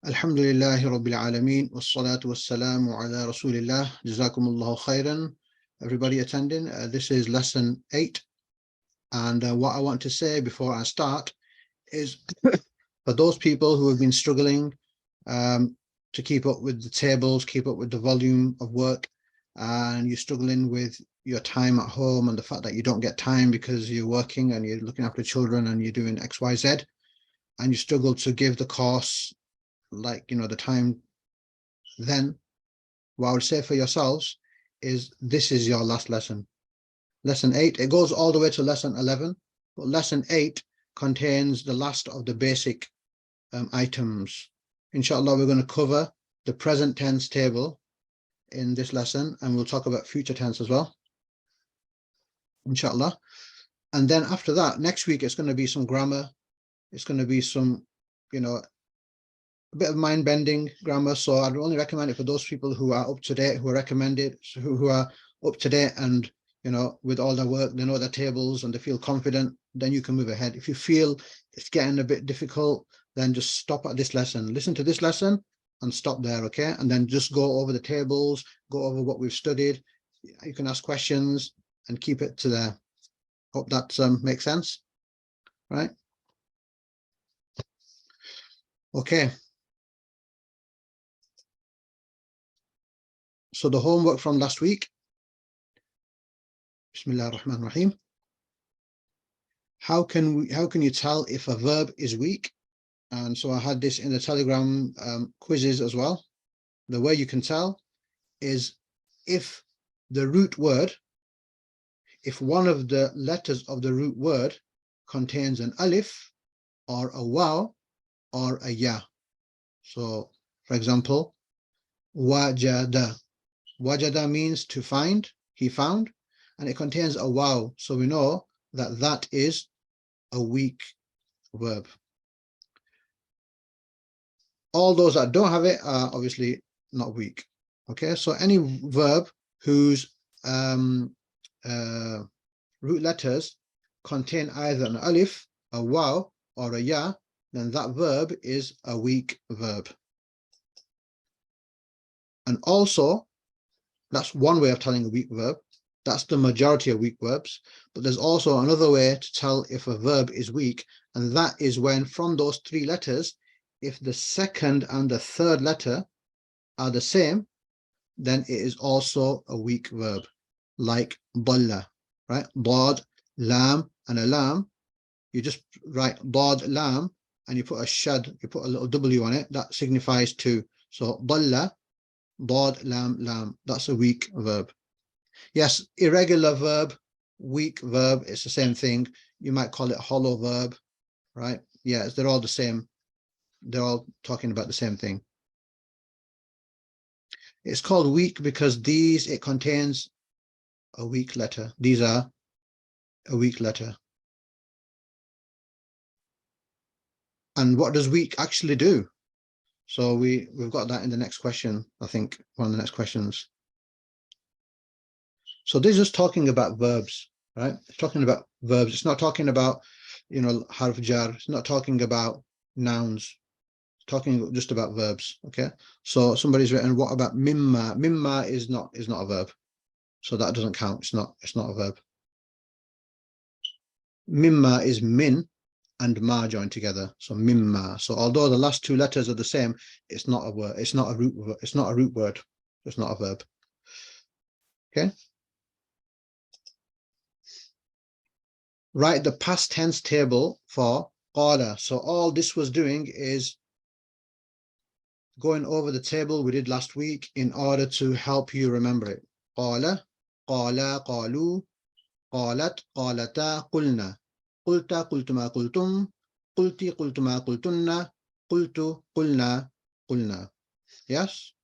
Alhamdulillahi Rabbil Alameen, wassalatu wassalamu ala Rasulillah, Jazakumullahu khairan. Everybody attending, this is lesson 8. And what I want to say before I start is for those people who have been struggling to keep up with the tables, keep up with the volume of work, and you're struggling with your time at home and the fact that you don't get time because you're working and you're looking after children and you're doing X, Y, Z, and you struggle to give the course the time, then what I would say for yourselves is this is your last lesson. Lesson 8, it goes all the way to lesson 11, but lesson 8 contains the last of the basic items. Inshallah, we're going to cover the present tense table in this lesson, and we'll talk about future tense as well, inshallah. And then after that, next week, it's going to be some grammar. It's going to be some, a bit of mind-bending grammar. So I'd only recommend it for those people who are up to date, who are recommended, who are up to date and, with all their work, they know their tables and they feel confident, then you can move ahead. If you feel it's getting a bit difficult, then just stop at this lesson. Listen to this lesson and stop there, okay? And then just go over the tables, go over what we've studied. You can ask questions and keep it to there. Hope that makes sense, right? Okay. So the homework from last week, Bismillah ar-Rahman ar-Rahim. How can you tell if a verb is weak? And so I had this in the Telegram quizzes as well. The way you can tell is if the root word, if one of the letters of the root word contains an alif or a waw or a ya. So for example, wajada. Wajada means to find, he found, and it contains a waw. So we know that that is a weak verb. All those that don't have it are obviously not weak. Okay, so any verb whose root letters contain either an alif, a waw, or a ya, then that verb is a weak verb. And also, that's one way of telling a weak verb. That's the majority of weak verbs. But there's also another way to tell if a verb is weak, and that is when from those three letters, if the second and the third letter are the same, then it is also a weak verb, like dalla, right? Dad, lam, and a lam. You just write dad, lam, and you put a shad, you put a little W on it, that signifies two. So dalla, dad, lam, lam, that's a weak verb. Yes, irregular verb, weak verb, it's the same thing. You might call it hollow verb, right? Yes, they're all the same. They're all talking about the same thing. It's called weak because it contains a weak letter. These are a weak letter. And what does weak actually do? So we've got that in the next question, I think, one of the next questions. So this is talking about verbs, right? It's talking about verbs. It's not talking about, harf jar. It's not talking about nouns. It's talking just about verbs, okay? So somebody's written, what about mimma? Mimma is not a verb. So that doesn't count. It's not a verb. Mimma is min and ma joined together. So mimma. So although the last two letters are the same, it's not a word. It's not a root word. It's not a root word. It's not a verb. Okay. Write the past tense table for qala. So all this was doing is going over the table we did last week in order to help you remember it. Qala, qala, qalu, qalat, qalata, qulna, qulta, qultuma, qultum, qulti, qultuma, qultunna, qultu, qulna, qulna. Yes?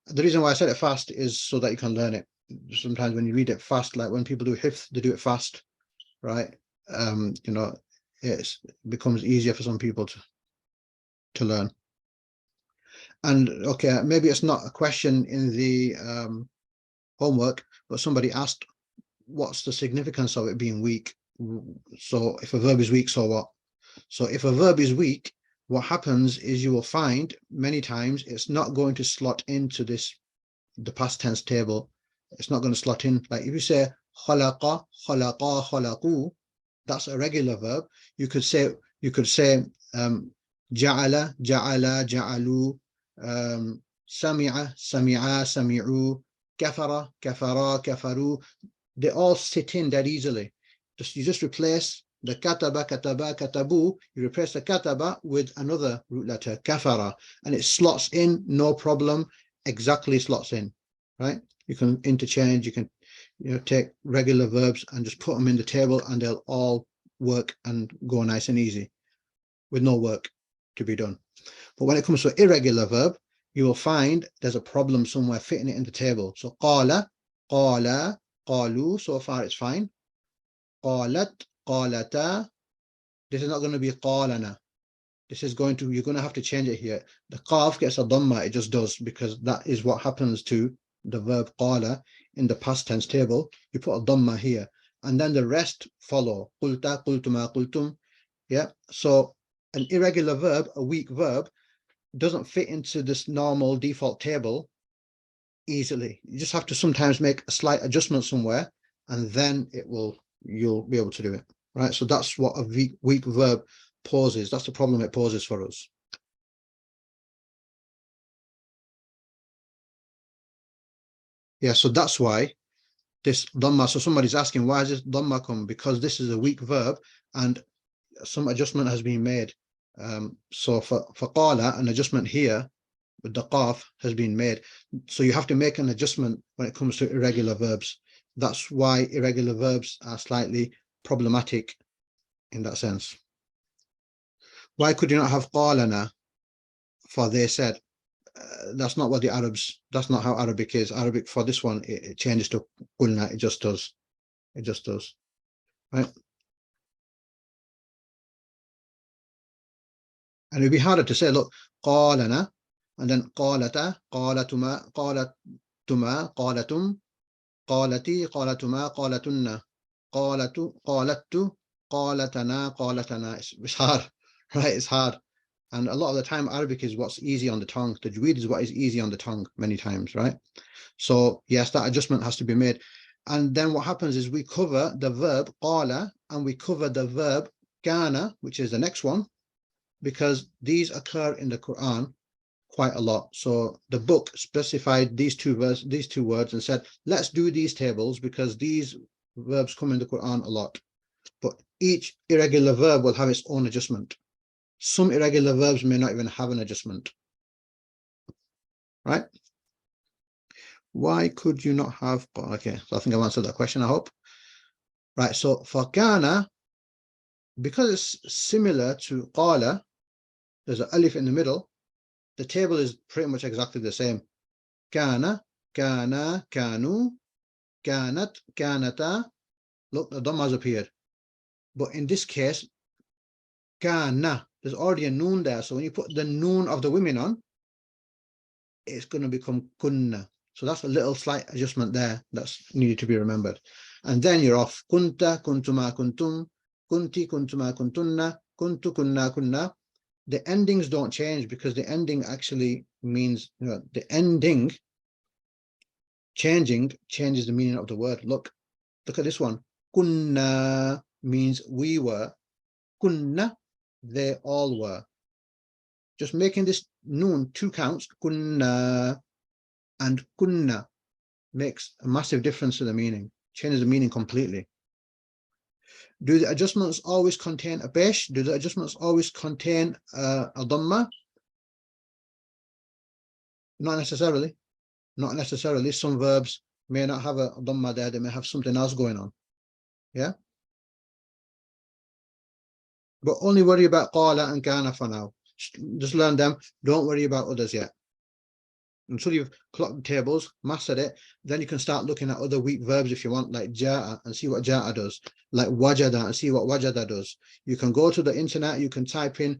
The reason why I said it fast is so that you can learn it. Sometimes when you read it fast, like when people do hifz, they do it fast, right? It becomes easier for some people to learn. And okay, maybe it's not a question in the homework, but somebody asked, what's the significance of it being weak? So if a verb is weak, so what? So if a verb is weak, what happens is you will find many times it's not going to slot into the past tense table. It's not going to slot in. Like if you say khalaqa, khalaqa, khalaqu, that's a regular verb. You could say ja'ala, ja'ala, ja'alu, sami'a, sami'a, sami'u, kafara, kafara, kafaru. They all sit in that easily. You just replace the kataba, kataba, katabu. You replace the kataba with another root letter, kafara, and it slots in, no problem. Exactly slots in, right? You can interchange. You can, take regular verbs and just put them in the table, and they'll all work and go nice and easy, with no work to be done. But when it comes to irregular verb, you will find there's a problem somewhere fitting it in the table. So qala, qala, qalu, so far it's fine. Qalat, qalata, this is not going to be qalana. This is going to, you're going to have to change it here. The qaf gets a dhamma, it just does, because that is what happens to the verb qala in the past tense table. You put a dhamma here, and then the rest follow. Qulta, qultuma, qultum. Yeah, so an irregular verb, a weak verb, doesn't fit into this normal default table easily. You just have to sometimes make a slight adjustment somewhere, and then you'll be able to do it, right? So that's what a weak verb poses. That's the problem it poses for us. Yeah, so that's why this dhamma, so somebody's asking, why is this dhamma come? Because this is a weak verb and some adjustment has been made. So for qala, an adjustment here with the qaf has been made. So you have to make an adjustment when it comes to irregular verbs. That's why irregular verbs are slightly problematic in that sense. Why could you not have qalana for they said? That's not what that's not how Arabic is. Arabic for this one, it changes to qulna. It just does. It just does. Right? And it'd be harder to say, look, qalana, and then qalata, qalatuma, qalatuma, qalatum, qalati, qalatuma, qalatunna, qalatu, qalattu, qalatana, qalatana. It's hard, right? It's hard. And a lot of the time, Arabic is what's easy on the tongue. The Tajweed is what is easy on the tongue many times, right? So yes, that adjustment has to be made. And then what happens is we cover the verb qala and we cover the verb kana, which is the next one, because these occur in the Quran quite a lot. So the book specified these two words and said, let's do these tables because these verbs come in the Quran a lot. But each irregular verb will have its own adjustment. Some irregular verbs may not even have an adjustment, right? Why could you not have, okay, so I think I've answered that question, I hope. Right, so for kana, because it's similar to qala, there's an alif in the middle, the table is pretty much exactly the same. Kana, kana, kanu, kanat, kanata. Look, the dhamma has appeared. But in this case, kana, there's already a noon there. So when you put the noon of the women on, it's going to become kunna. So that's a little slight adjustment there that's needed to be remembered. And then you're off. Kunta, kuntuma, kuntum, kunti, kuntuma, kuntunna, kuntu, kunna, kunna. The endings don't change because the ending actually means, the ending changes the meaning of the word. Look at this one. Kunna means we were. Kunna, they all were. Just making this noon 2 counts, kunna and kunna, makes a massive difference to the meaning, changes the meaning completely. Do the adjustments always contain a pesh? Do the adjustments always contain a dhamma? Not necessarily. Not necessarily. Some verbs may not have a dhamma there, they may have something else going on. Yeah? But only worry about qala and kana for now. Just learn them. Don't worry about others yet. Until you've clocked the tables, mastered it, then you can start looking at other weak verbs if you want, like ja'a, and see what ja'a does, like wajada, and see what wajada does. You can go to the internet, you can type in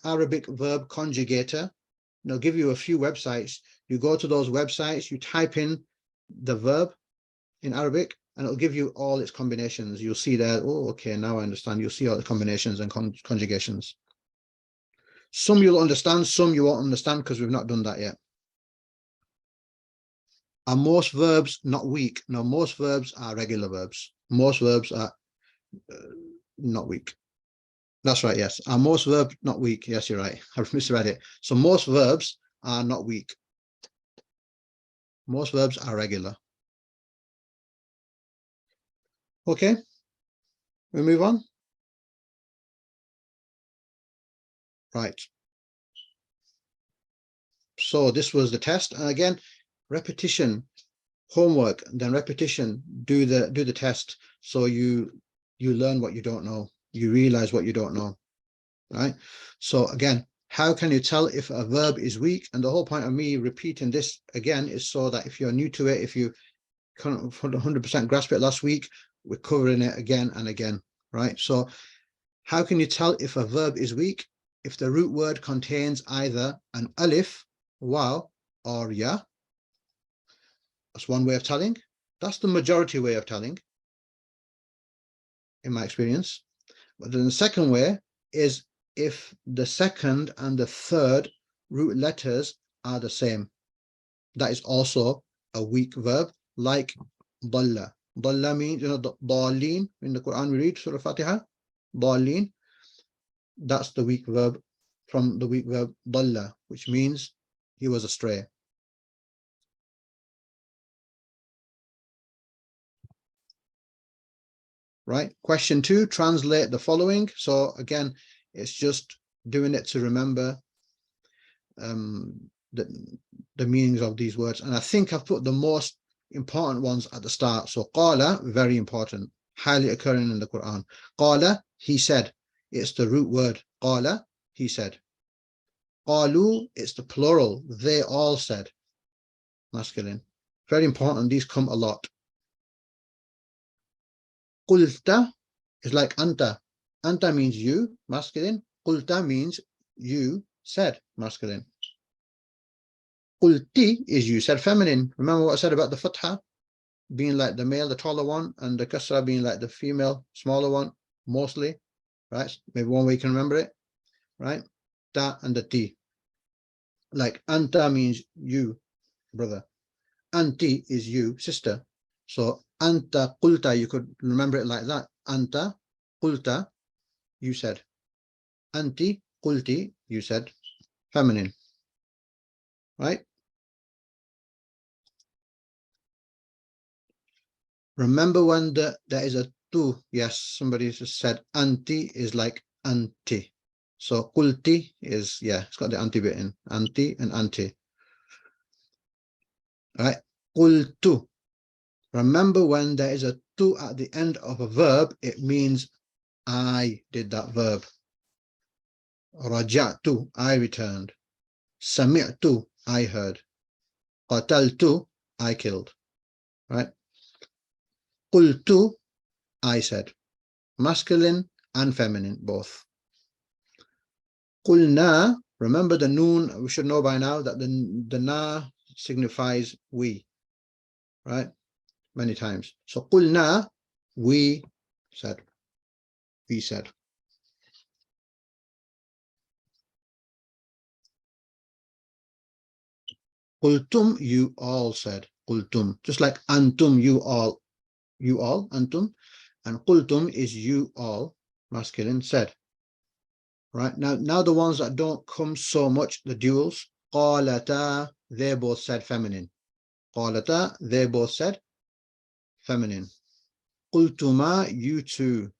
Arabic verb conjugator, and it'll give you a few websites. You go to those websites, you type in the verb in Arabic, and it'll give you all its combinations. You'll see there, oh, okay, now I understand. You'll see all the combinations and conjugations. Some you'll understand, some you won't understand because we've not done that yet. Are most verbs not weak? No, most verbs are regular verbs. Most verbs are not weak. That's right, yes. Are most verbs not weak? Yes, you're right. I've misread it. So most verbs are not weak. Most verbs are regular. Okay, we move on. Right. So this was the test. And again, repetition, homework, then repetition, do the test. So you learn what you don't know. You realize what you don't know. Right. So again, how can you tell if a verb is weak? And the whole point of me repeating this again is so that if you're new to it, if you can't 100% grasp it last week, we're covering it again and again. Right. So how can you tell if a verb is weak? If the root word contains either an alif, waw, or ya. That's one way of telling. That's the majority way of telling, in my experience. But then the second way is if the second and the third root letters are the same. That is also a weak verb, like dalla. Dalla means, you know, dalleen. In the Quran we read Surah Fatiha, dalleen. That's the weak verb from the weak verb dalla, which means he was astray. Right. Question 2, translate the following. So again, it's just doing it to remember the meanings of these words. And I think I've put the most important ones at the start. So qala, very important, highly occurring in the Quran. Qala, he said. It's the root word. Qala, he said. Qalu, it's the plural. They all said. Masculine. Very important. These come a lot. Qulta is like anta. Anta means you, masculine. Qulta means you said, masculine. Qulti is you said, feminine. Remember what I said about the fatha being like the male, the taller one, and the kasra being like the female, smaller one, mostly, right? Maybe one way you can remember it, right? Ta and the ti. Like anta means you, brother. Anti is you, sister. So anta qulta, you could remember it like that. Anta qulta, you said. Anti qulti, you said, feminine, right? Remember when there is a tu. Yes, somebody just said anti is like anti. So qulti is, yeah, it's got the anti bit in. Anti and anti. Right? Qultu. Remember when there is a tu at the end of a verb, it means I did that verb. Raja'tu, I returned. Sami'tu, I heard. Qataltu, I killed. Right? Qultu, I said. Masculine and feminine, both. Qulna, remember the noon, we should know by now that the na signifies we, right? Many times. So qulna, we said. We said. Qultum, you all said. Qultum, just like antum, you all, antum, and qultum is you all, masculine, said. Right, now the ones that don't come so much, the duals, qalata, they both said, feminine. Qalata, they both said, feminine. Qultuma, you two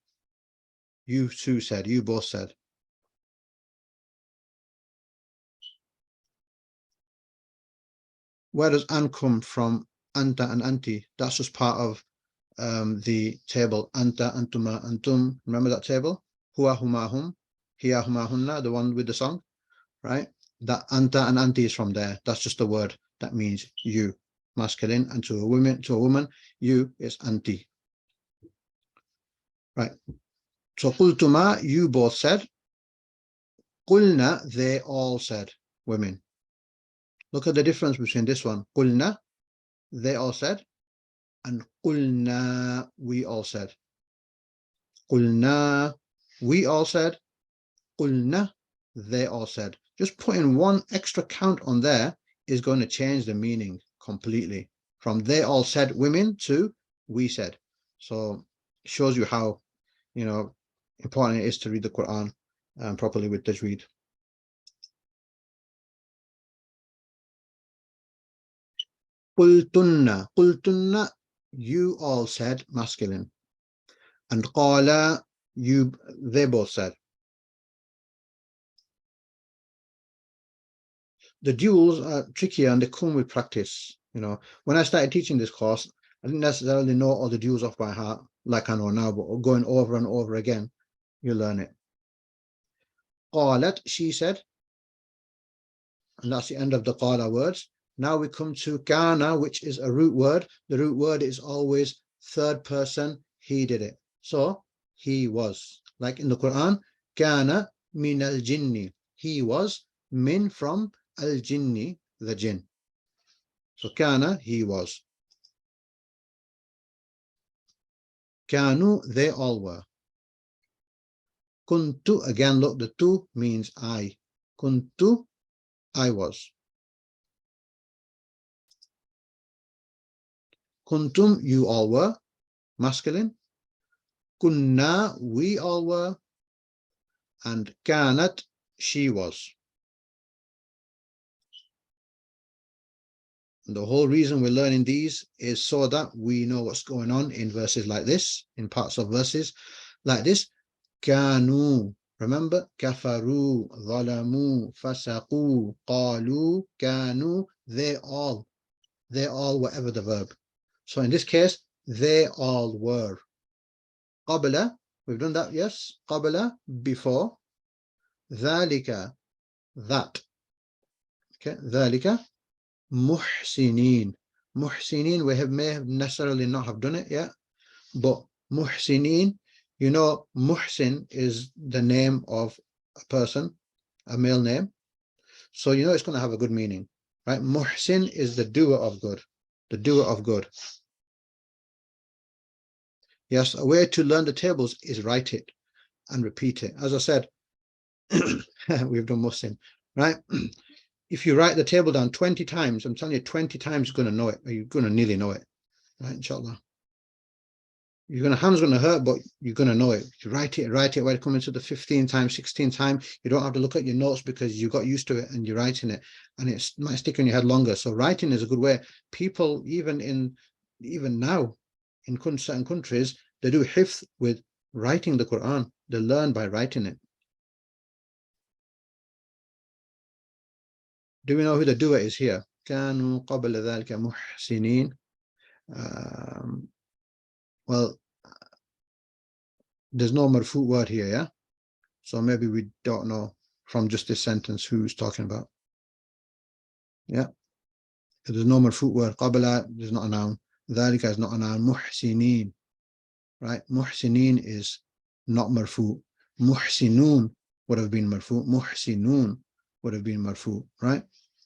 said, you both said. Where does an come from? Anta and anti. That's just part of the table. Anta, antuma, antum. Remember that table? Huwa, huma, hum. Hiya, huma, hunna, the one with the song, right? That anta and anti is from there. That's just a word that means you, masculine, and to a woman, you is anti. Right. So qultuma, you both said. Qulna, they all said, women. Look at the difference between this one. Qulna, they all said, and qulna, we all said. Qulna, we all said. Qulna, they all said. Just putting one extra count on there is going to change the meaning completely. From they all said women to we said. So it shows you how, important it is to read the Quran properly with tajweed. Qultunna, you all said, masculine. And qala, they both said. The duels are trickier and they come with practice. When I started teaching this course, I didn't necessarily know all the duels off by heart like I know now, but going over and over again, you learn it. Qalat, she said, and that's the end of the qala words. Now we come to kana, which is a root word. The root word is always third person, he did it. So he was, like in the Quran, kana min al-jinni, he was, min from al-jinni, the jinn. So kana, he was. Kanu, they all were. Kuntu, again, look, the tu means I. Kuntu, I was. Kuntum, you all were, masculine. Kunna, we all were. And kanat, she was. And the whole reason we're learning these is so that we know what's going on in verses like this, in parts of verses like this. Kanu, remember, kafaru, zalamu, fasaqu, qalu, kanu, they all, whatever the verb. So in this case, they all were. Qabla, we've done that, yes. Qabla, before. Dhalika, that. Okay, dhalika, muhsinin. Muhsinin, may have necessarily not have done it yet, but muhsinin, muhsin is the name of a person, a male name. So it's going to have a good meaning, right? Muhsin is the doer of good, the doer of good. Yes, a way to learn the tables is write it and repeat it. As I said, we've done muhsin, right? If you write the table down 20 times, I'm telling you, 20 times you're going to know it, or you're going to nearly know it, right? Inshallah. Hand's going to hurt, but you're going to know it. You write it, when it comes to the 15th time, 16th time, you don't have to look at your notes because you got used to it and you're writing it, and it might stick in your head longer. So writing is a good way. People, even now, in certain countries, they do hifz with writing the Quran. They learn by writing it. Do we know who the doer is here? كانوا قبل ذلك محسنين. Well, there's no marfu word here, yeah? So maybe we don't know from just this sentence who's talking about. Yeah. There's no marfu word. Qabla, there's not a noun. ذلك is not a noun. Muhsinin, right? Muhsinin is not marfu. Muhsinun would have been marfu. Muhsinun would have been marfu, right?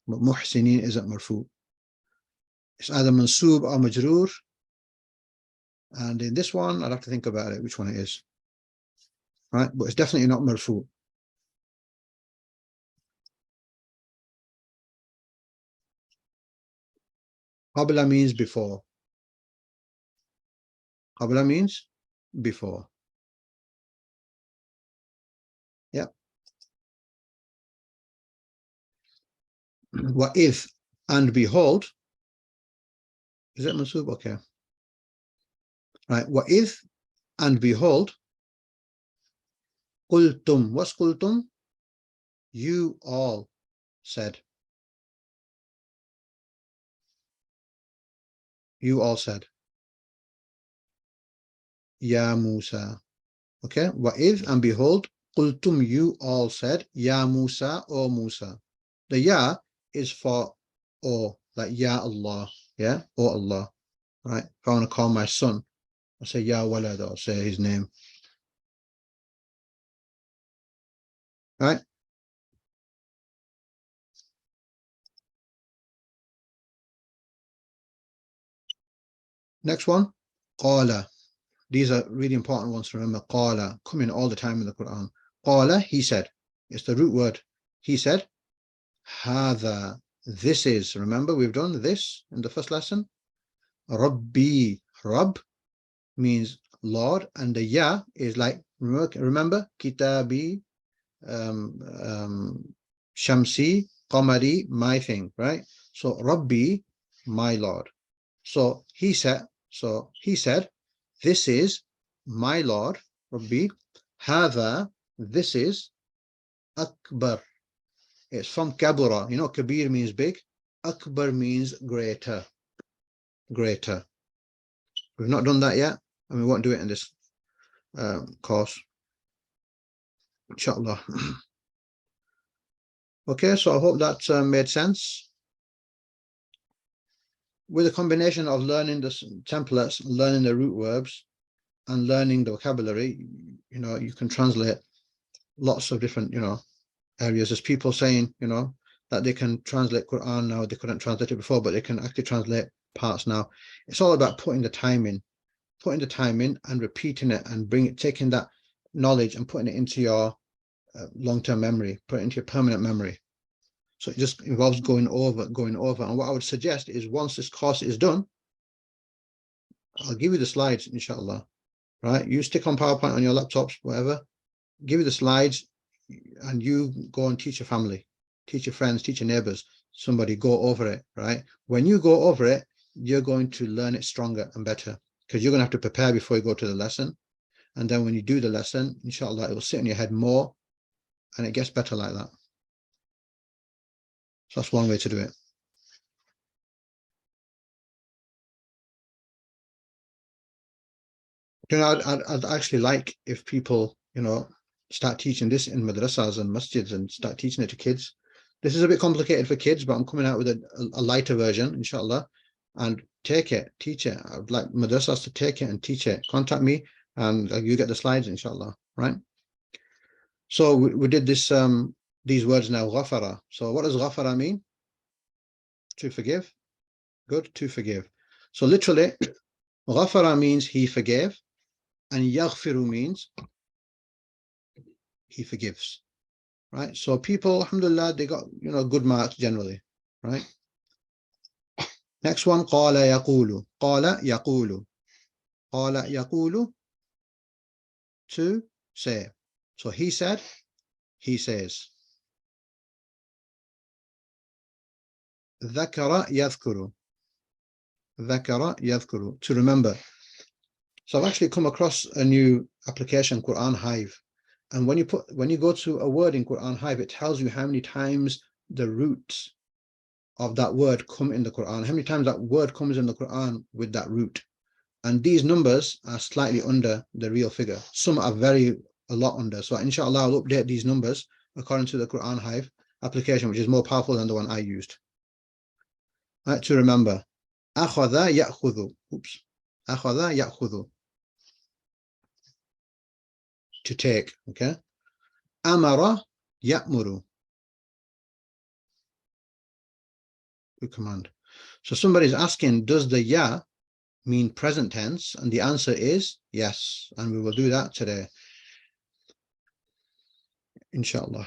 But muhsinin isn't marfu. It's either mansub or majroor. And in this one, I'd have to think about it, which one it is. Right? But it's definitely not marfu. Qabla means before. Qabla means before. Yeah. What if and behold? Is it mansub? Okay. Right. What if and behold? Qultum. What's qultum? You all said. You all said. Ya Musa. Okay. What if and behold? Qultum. You all said. Ya Musa, O Musa. The ya is for O, like Ya Allah. Yeah. O Allah. Right. If I want to call my son, I say Ya Walad, I'll say his name. Right. Next one, qala. These are really important ones to remember. Qala, coming all the time in the Quran. Qala, he said. It's the root word. He said, هذا, this is. Remember, we've done this in the first lesson. Rabbi, Rabb means Lord, and the Ya is like, remember, Kitabi, Shamsi, Qamari, my thing, right? So Rabbi, my Lord. So he said, this is my Lord, Rabbi. Hada, this is Akbar. It's from Kabura. You know, Kabir means big. Akbar means greater. Greater. We've not done that yet, and we won't do it in this course, inshallah. Okay, so I hope that made sense. With a combination of learning the templates, learning the root verbs, and learning the vocabulary, you know, you can translate lots of different, you know, areas. There's people saying, you know, that they can translate Quran now. They couldn't translate it before, but they can actually translate parts now. It's all about putting the time in and repeating it and taking that knowledge and putting it into your long-term memory, put it into your permanent memory. So it just involves going over. And what I would suggest is, once this course is done, I'll give you the slides, inshallah, right? You stick on PowerPoint on your laptops, whatever, give you the slides, and you go and teach your family, teach your friends, teach your neighbors, somebody, go over it, right? When you go over it, you're going to learn it stronger and better, because you're going to have to prepare before you go to the lesson. And then when you do the lesson, inshallah, it will sit in your head more, and it gets better like that. So that's one way to do it. You know, I'd actually like if people, you know, start teaching this in madrasas and masjids and start teaching it to kids. This is a bit complicated for kids, but I'm coming out with a lighter version, inshallah, and teach it. I would like madrasas to take it and teach it. Contact me and you get the slides, inshallah, right? So we did this, these words now, ghafara. So what does ghafara mean? To forgive. Good, to forgive. So literally, ghafara means he forgave, and yaghfiru means he forgives, right? So people, alhamdulillah, they got, you know, good marks generally, right? Next one, qala yaqulu. Qala yaqulu. Qala yaqulu, to say. So he said, he says. Dhakara yadhkuru. Dhakara yadhkuru, to remember. So I've actually come across a new application, Quran Hive. And when you go to a word in Quran Hive, it tells you how many times the roots of that word come in the Quran, how many times that word comes in the Quran with that root. And these numbers are slightly under the real figure. Some are a lot under. So inshallah, I'll update these numbers according to the Quran Hive application, which is more powerful than the one I used. Right, to remember. Akhadha ya'khudhu. Oops. Akhadha ya'khudhu. To take, okay? Amara ya'muru. To command. So somebody's asking, does the ya mean present tense? And the answer is yes. And we will do that today, inshallah.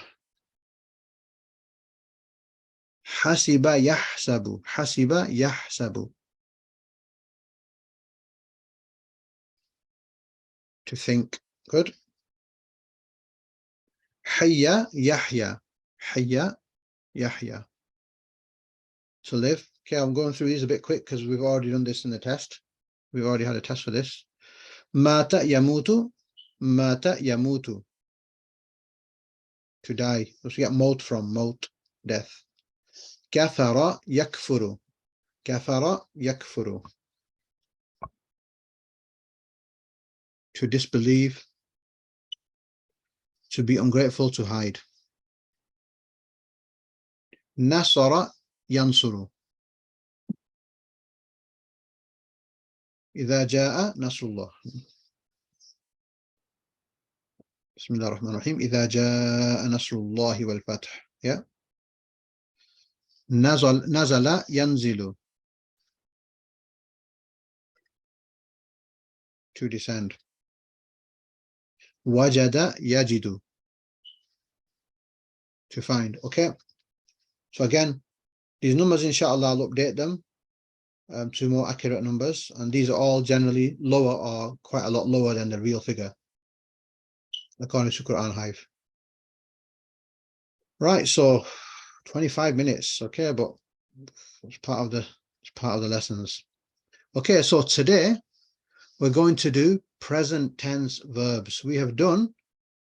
Hasiba yahsabu. Hasiba yahsabu. To think. Good. Hayya yahya. Hayya yahya. To live. Okay, I'm going through these a bit quick because we've already done this in the test. We've already had a test for this. Mata yamutu. Mata yamutu. To die. So we get maut from maut, death. Kafara yakfuru. Kafara yakfuru. To disbelieve. To be ungrateful, to hide. Nasara yansuru. إذا جاء نصر الله. بسم الله الرحمن الرحيم. إذا جاء نصر الله والفتح. Yeah. نزل ينزل. To descend. وجد يجد. to find. Okay. So again, these numbers, inshallah, I'll update them to more accurate numbers. And these are all generally lower or quite a lot lower than the real figure, according to Quran Hive. Right. So 25 minutes. Okay. But it's part of the lessons. Okay. So today we're going to do present tense verbs. We have done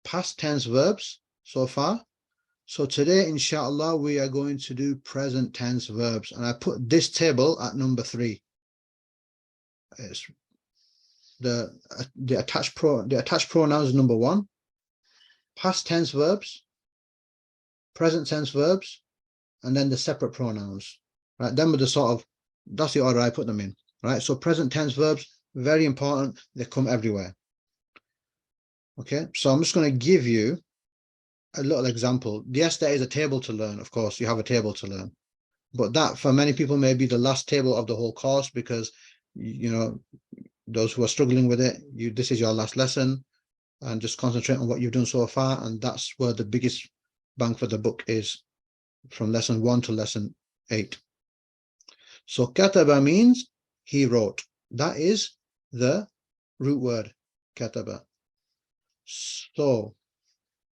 past tense verbs so far. So today, inshallah, we are going to do present tense verbs. And I put this table at number 3. It's the attached pronouns number 1, past tense verbs, present tense verbs, and then the separate pronouns. Right? Then with the sort of, that's the order I put them in. Right? So present tense verbs, very important. They come everywhere. Okay. So I'm just going to give you a little example. Yes, there is a table to learn. Of course, you have a table to learn, but that for many people may be the last table of the whole course, because those who are struggling with it, this is your last lesson, and just concentrate on what you've done so far. And that's where the biggest bang for the buck is, from lesson 1 to lesson 8. So kataba means he wrote. That is the root word, kataba. So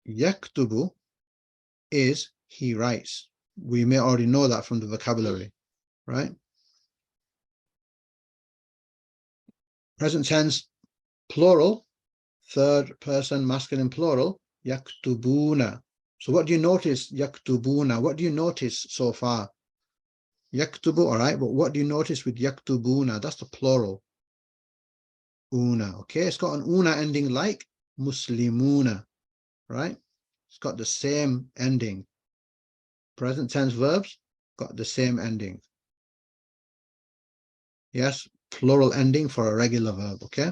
yaktubu is he writes. We may already know that from the vocabulary, right? Present tense, plural, third person masculine plural, yaktubuna. So what do you notice, yaktubuna? What do you notice so far? Yaktubu, all right, but what do you notice with yaktubuna? That's the plural. Una, okay? It's got an una ending like muslimuna, right? It's got the same ending. Present tense verbs got the same ending. Yes, plural ending for a regular verb, okay?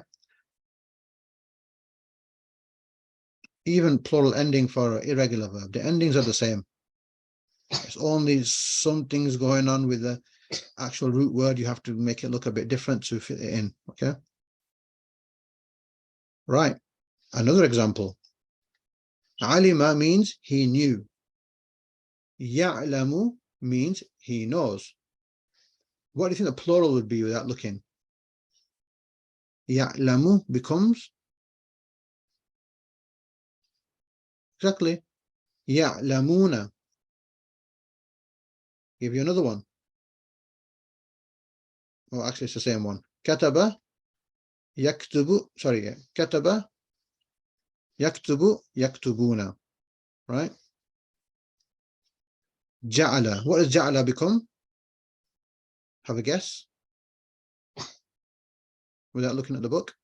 Even plural ending for an irregular verb, the endings are the same. It's only some things going on with the actual root word. You have to make it look a bit different to fit it in, okay? Right, another example. Alima means he knew. Ya'lamu means he knows. What do you think the plural would be without looking? Ya'lamu becomes exactly ya'lamuna. Give you another one. Oh, actually it's the same one. Kataba yaktubu, sorry, kataba yaktubu yaktubuna, right? Ja'ala. What does ja'ala become? Have a guess without looking at the book.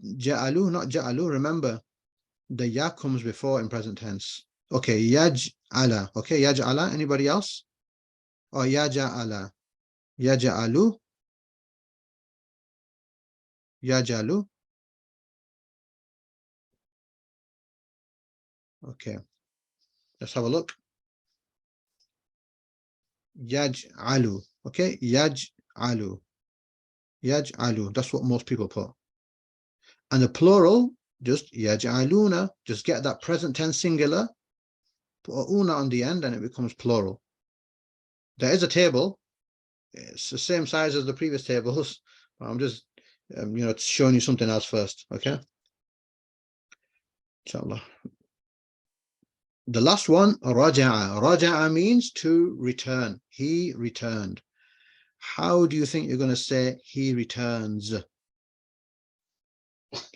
Ja'alu, not ja'alu. Remember, the ya comes before in present tense. Okay, yaj'ala. Okay, yaj'ala. Anybody else? Or yaj'ala. Yaj'alu. Yaj'alu. Okay, let's have a look. Yaj'alu. Okay, yaj'alu. Yaj'alu. That's what most people put. And the plural, just yaj'aluna. Just get that present tense singular, put a una on the end, and it becomes plural. There is a table. It's the same size as the previous tables. I'm just, showing you something else first. Okay. Inshallah. The last one, raja'a. Raja'a means to return. He returned. How do you think you're going to say he returns?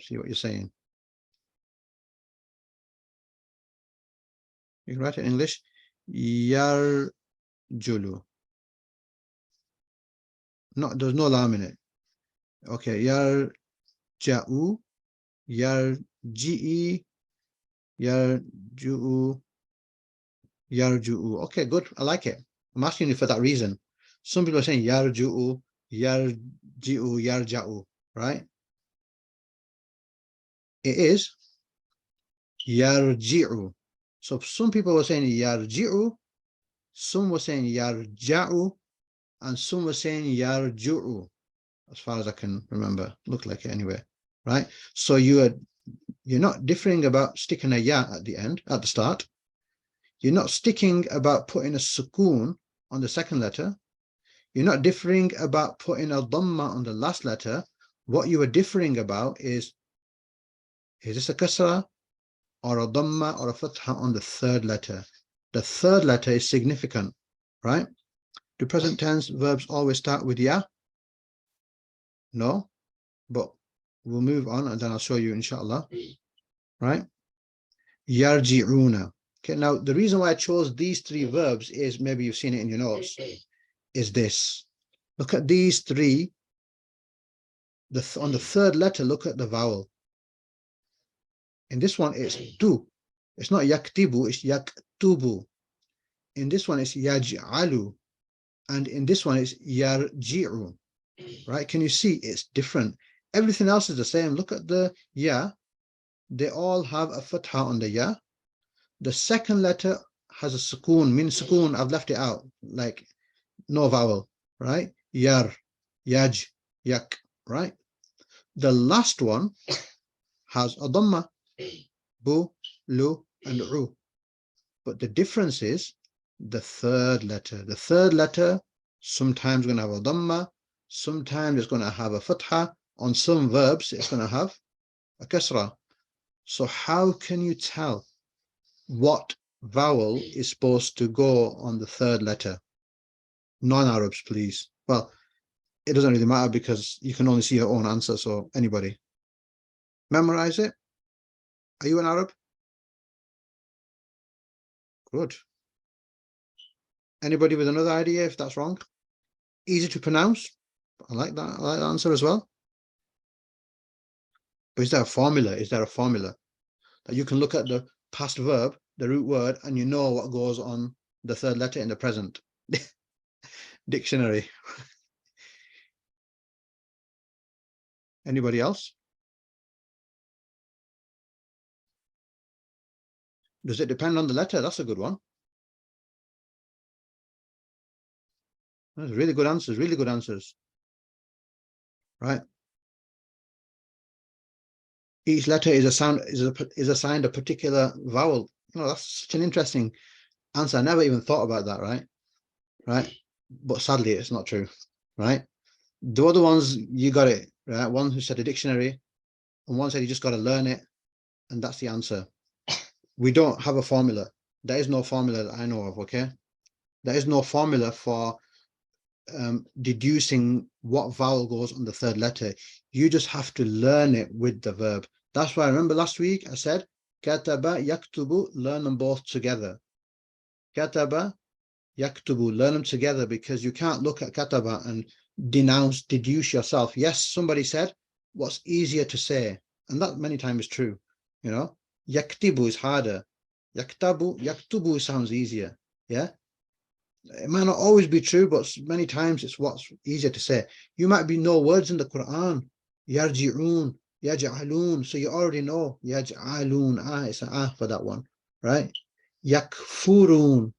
See what you're saying. You can write it in English. Yarjulu. No, there's no lam in it. Okay. Yarja'u. Yarji'i. Yarju'u. Yarju'u. Okay, good. I like it. I'm asking you for that reason. Some people are saying yarju'u, yarji'u, yarja'u, right? It is yarji'u. So some people were saying yarji'u, some were saying yarja'u, and some were saying yarju'u, as far as I can remember. Looked like it anyway, right? So you You're not differing about sticking a ya at the end, at the start. You're not sticking about putting a sukoon on the second letter. You're not differing about putting a dhamma on the last letter. What you are differing about is this a kasra or a dhamma or a fatha on the third letter? The third letter is significant, right? Do present tense verbs always start with ya? No, but we'll move on and then I'll show you inshallah, right? Yarji'una. Okay, now the reason why I chose these three verbs is, maybe you've seen it in your notes, is this. Look at these three. On the third letter, look at the vowel. In this one, it's tu. It's not yaktibu, it's yaktubu. In this one, it's yaj'alu. And in this one, it's yarji'u. Right? Can you see it's different? Everything else is the same. Look at the ya. They all have a fatha on the ya. The second letter has a sukoon, min sukoon. I've left it out, like no vowel, right? Yar, yaj, yak, right? The last one has a dhamma, bu, lu, and ru. But the difference is the third letter. The third letter sometimes going to have a dhamma, sometimes it's going to have a fatha. On some verbs, it's going to have a kasra. So how can you tell what vowel is supposed to go on the third letter? Non-Arabs, please. Well, it doesn't really matter because you can only see your own answer. So anybody memorize it. Are you an Arab? Good. Anybody with another idea if that's wrong? Easy to pronounce. I like that. I like that answer as well. But is there a formula? Is there a formula that you can look at the past verb, the root word, and you know what goes on the third letter in the present? Dictionary. Anybody else? Does it depend on the letter? That's a good one. That's really good answers, really good answers. Right. Each letter is assigned a particular vowel. You know, that's such an interesting answer. I never even thought about that, right? Right. But sadly, it's not true, right? The other ones, you got it, right? One who said a dictionary, and one said you just got to learn it, and that's the answer. We don't have a formula. There is no formula that I know of, okay? There is no formula for deducing what vowel goes on the third letter. You just have to learn it with the verb. That's why I remember last week I said kataba yaktubu, learn them both together. Kataba yaktubu, learn them together, because you can't look at kataba and deduce yourself. Yes, somebody said what's easier to say, and that many times is true. You know, yaktibu is harder. Yaktubu sounds easier. Yeah, it might not always be true, but many times it's what's easier to say. You might be know words in the Quran, yarji'un, yaj'alun, so you already know yaj'alun. It's an for that one, right? Yakfurun,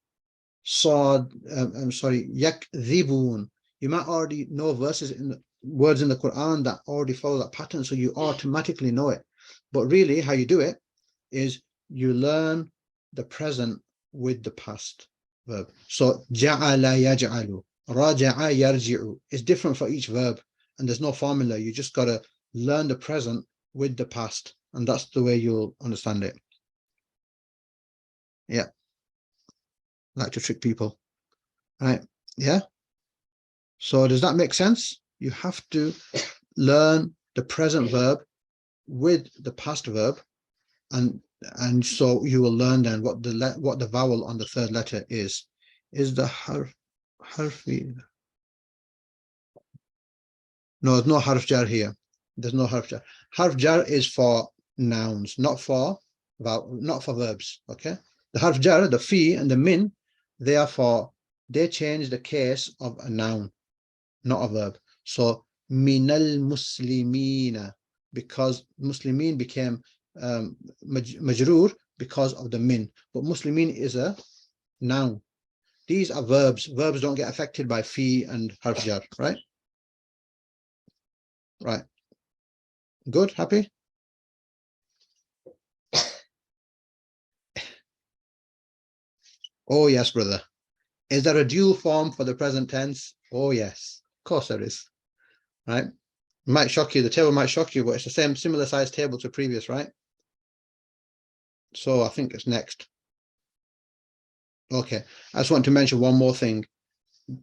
I'm sorry, yakdhibun. You might already know verses in the words in the Quran that already follow that pattern, so you automatically know it. But really, how you do it is you learn the present with the past verb. So ja'ala yaj'alu, raja'a yarji'u. It's different for each verb, and there's no formula. You just got to learn the present with the past, and that's the way you'll understand it. Yeah, like to trick people, right? Yeah. So does that make sense? You have to learn the present verb with the past verb, and so you will learn then what the vowel on the third letter is. Is the harfi? No, there's no harf jar here. There's no harf jar. Harf jar is for nouns, not for verbs. Okay. The harf jar, the fi and the min, they change the case of a noun, not a verb. So minal muslimina, because muslimin became majroor because of the min, but muslimin is a noun. These are verbs. Verbs don't get affected by fi and harf jar, right? Right. Good, happy? Oh, yes, brother. Is there a dual form for the present tense? Oh, yes. Of course there is. Right? It might shock you. The table might shock you, but it's the same similar size table to previous, right? So I think it's next. Okay. I just want to mention one more thing.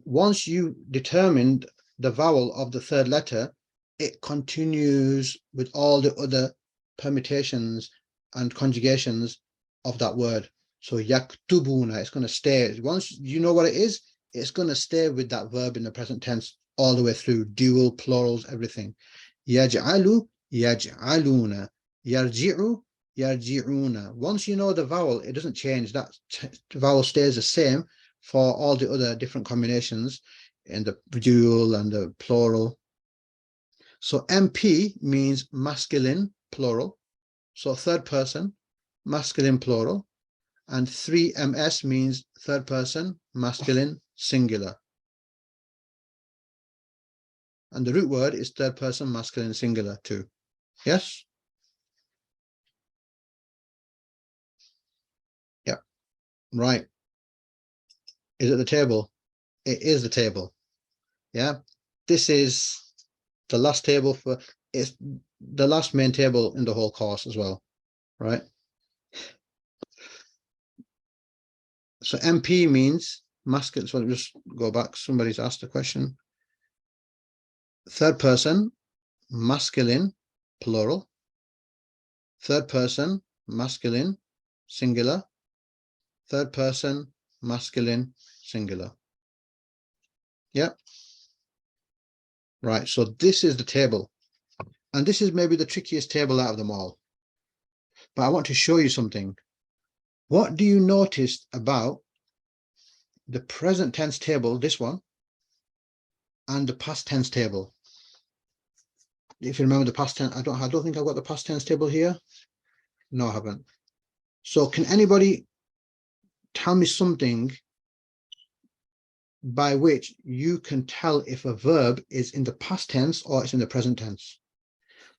Once you determined the vowel of the third letter, it continues with all the other permutations and conjugations of that word. So yaktubuna, it's going to stay. Once you know what it is, it's going to stay with that verb in the present tense all the way through, dual, plurals, everything. Yaj'alu, yaj'aluna, yarji'u, yarji'una. Once you know the vowel, it doesn't change. That vowel stays the same for all the other different combinations in the dual and the plural. So MP means masculine, plural. So third person, masculine, plural. And 3MS means third person, masculine, singular. And the root word is third person, masculine, singular too. Yes? Yeah. Right. Is it the table? It is the table. Yeah. This is the last table for, it's the last main table in the whole course as well. Right. So MP means masculine. So I'll just go back. Somebody's asked a question. Third person, masculine, plural. Third person, masculine, singular. Third person, masculine, singular. Yeah. Right. So this is the table. And this is maybe the trickiest table out of them all. But I want to show you something. What do you notice about the present tense table, this one, and the past tense table? If you remember the past tense, I don't think I've got the past tense table here. No, I haven't. So can anybody tell me something by which you can tell if a verb is in the past tense or it's in the present tense?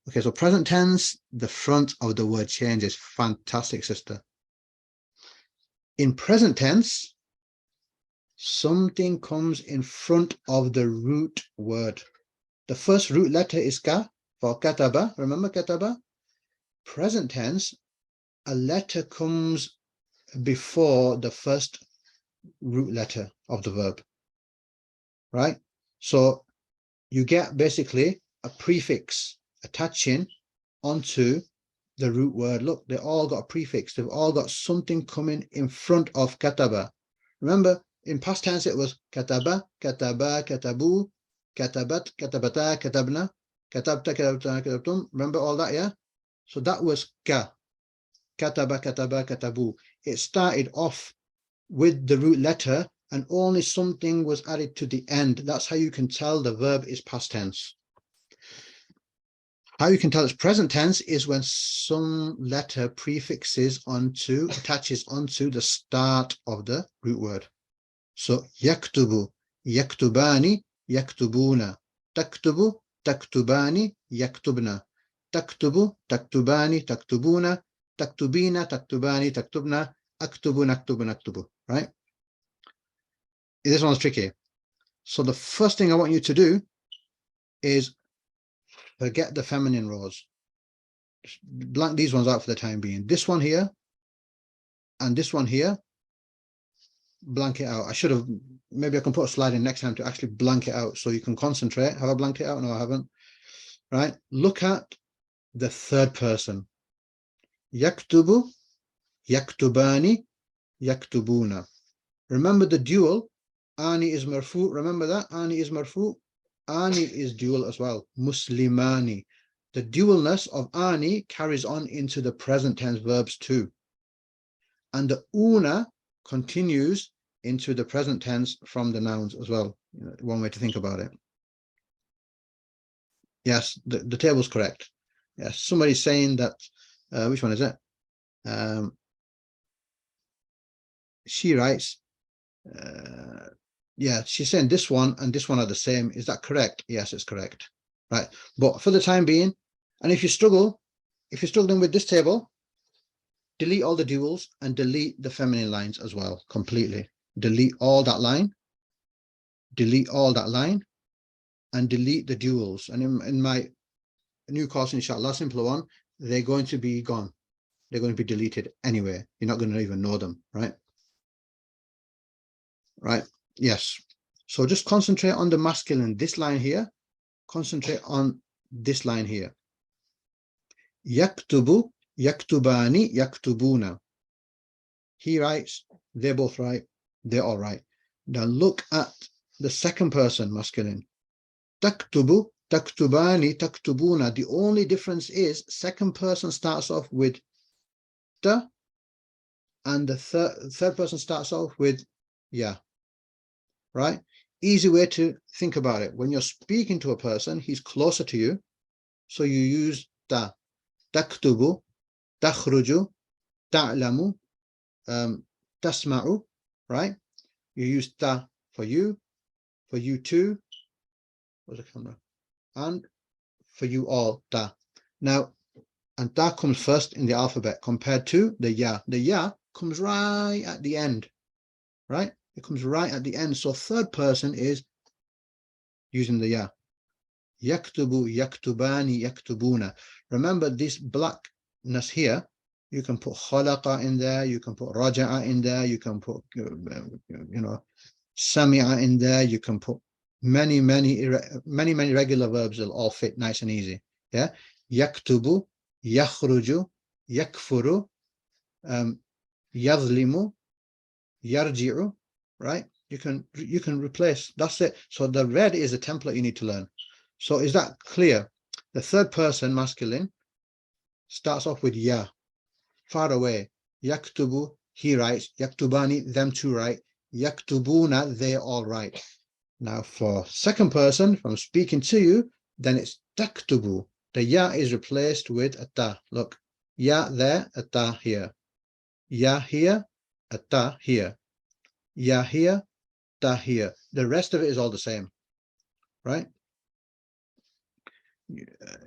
Okay, so present tense, the front of the word changes. Fantastic, sister. In present tense, something comes in front of the root word. The first root letter is ka for kataba. Remember kataba? Present tense, a letter comes before the first root letter of the verb, right? So you get basically a prefix attaching onto the root word. Look, they all got a prefix. They've all got something coming in front of kataba. Remember, in past tense, it was kataba, kataba, katabu, katabat, katabata, katabna, katabta, katabta, katabtum. Remember all that, yeah? So that was ka. Kataba, kataba, katabu. It started off with the root letter and only something was added to the end. That's how you can tell the verb is past tense. How you can tell it's present tense is when some letter attaches onto the start of the root word. So yaktubu, yaktubani, yaktubuna, taktubu, taktubani, yaktubna, taktubu, taktubani, taktubuna, taktubina, taktubani, taktubna, aktubu, naktubu, naktubu, right? This one's tricky. So the first thing I want you to do is forget the feminine rows. Blank these ones out for the time being. This one here and this one here, blank it out. I should have, maybe I can put a slide in next time to actually blank it out so you can concentrate. Have I blanked it out? No, I haven't. Right? Look at the third person. Yaktubu, yaktubani, yaktubuna. Remember the dual. Ani is marfu. Remember that? Ani is marfu. Ani is dual as well. Muslimani. The dualness of ani carries on into the present tense verbs too. And the una continues into the present tense from the nouns as well. One way to think about it. Yes, the table's correct. Yes, somebody's saying that, which one is it? She writes, yeah, she's saying this one and this one are the same. Is that correct? Yes, it's correct. Right. But for the time being, and if you're struggling with this table, delete all the duals and delete the feminine lines as well, completely. Delete all that line, delete all that line, and delete the duals. And in my new course, inshallah, simpler one, they're going to be gone. They're going to be deleted anyway. You're not going to even know them, right? Right? Yes. So just concentrate on the masculine, this line here. Concentrate on this line here. Yaktubu, yaktubani, yaktubuna. He writes, they're both right, they're all right. Now look at the second person masculine. Taktubu, taktubani, taktubuna. The only difference is second person starts off with ta, and the third person starts off with ya. Right? Easy way to think about it. When you're speaking to a person, he's closer to you, so you use ta. Taktubu, takhruju, ta'lamu, tasma'u, right? You use ta for you too, where's the camera, and for you all, ta. Now, and ta comes first in the alphabet compared to the ya. The ya comes right at the end, right? It comes right at the end. So third person is using the ya. Yaktubu, yaktubani, yaktubuna. Remember this blackness here, you can put khalaqa in there, you can put raja'a in there, you can put, sami'a in there, you can put many regular verbs will all fit nice and easy. Yeah. Yaktubu, yakhruju, yakfuru, yadhlimu, yarji'u, right? You can replace, that's it. So the red is a template you need to learn. So is that clear? The third person masculine starts off with ya, far away. Yaktubu, he writes. Yaktubani, them two write. Yaktubuna, they all write. Now for second person, from speaking to you, then it's taktubu. The ya is replaced with a ta. Look, ya there, a ta here. Ya here, a ta here. Ya here, ta here. The rest of it is all the same, right?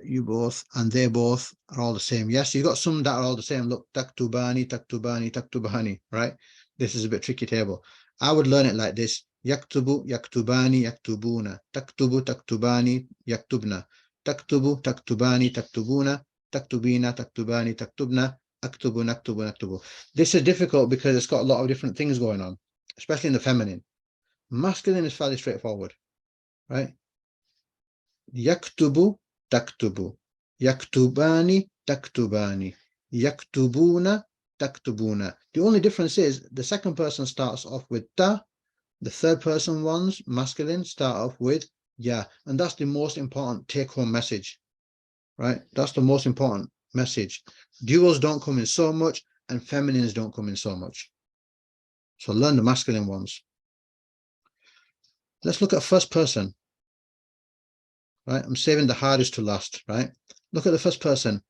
You both and they both are all the same. Yes, you got some that are all the same. Look, taktubani, taktubani, taktubani, right? This is a bit tricky table. I would learn it like this. Yaktubu, yaktubani, yaktubuna. Taktubu, taktubani, yaktubna. Taktubu, taktubani, taktubuna. Taktubina, taktubani, taktubna. Aktubu, naktubu, naktubu. This is difficult because it's got a lot of different things going on, especially in the feminine. Masculine is fairly straightforward, right? Yaktubu, taktubu, yaktubani, taktubani, yaktubuna, taktubuna. The only difference is the second person starts off with ta, the third person ones, masculine, start off with ya. And that's the most important take-home message, right? That's the most important message. Duals don't come in so much and feminines don't come in so much. So learn the masculine ones. Let's look at first person. Right, I'm saving the hardest to last, right? Look at the first person.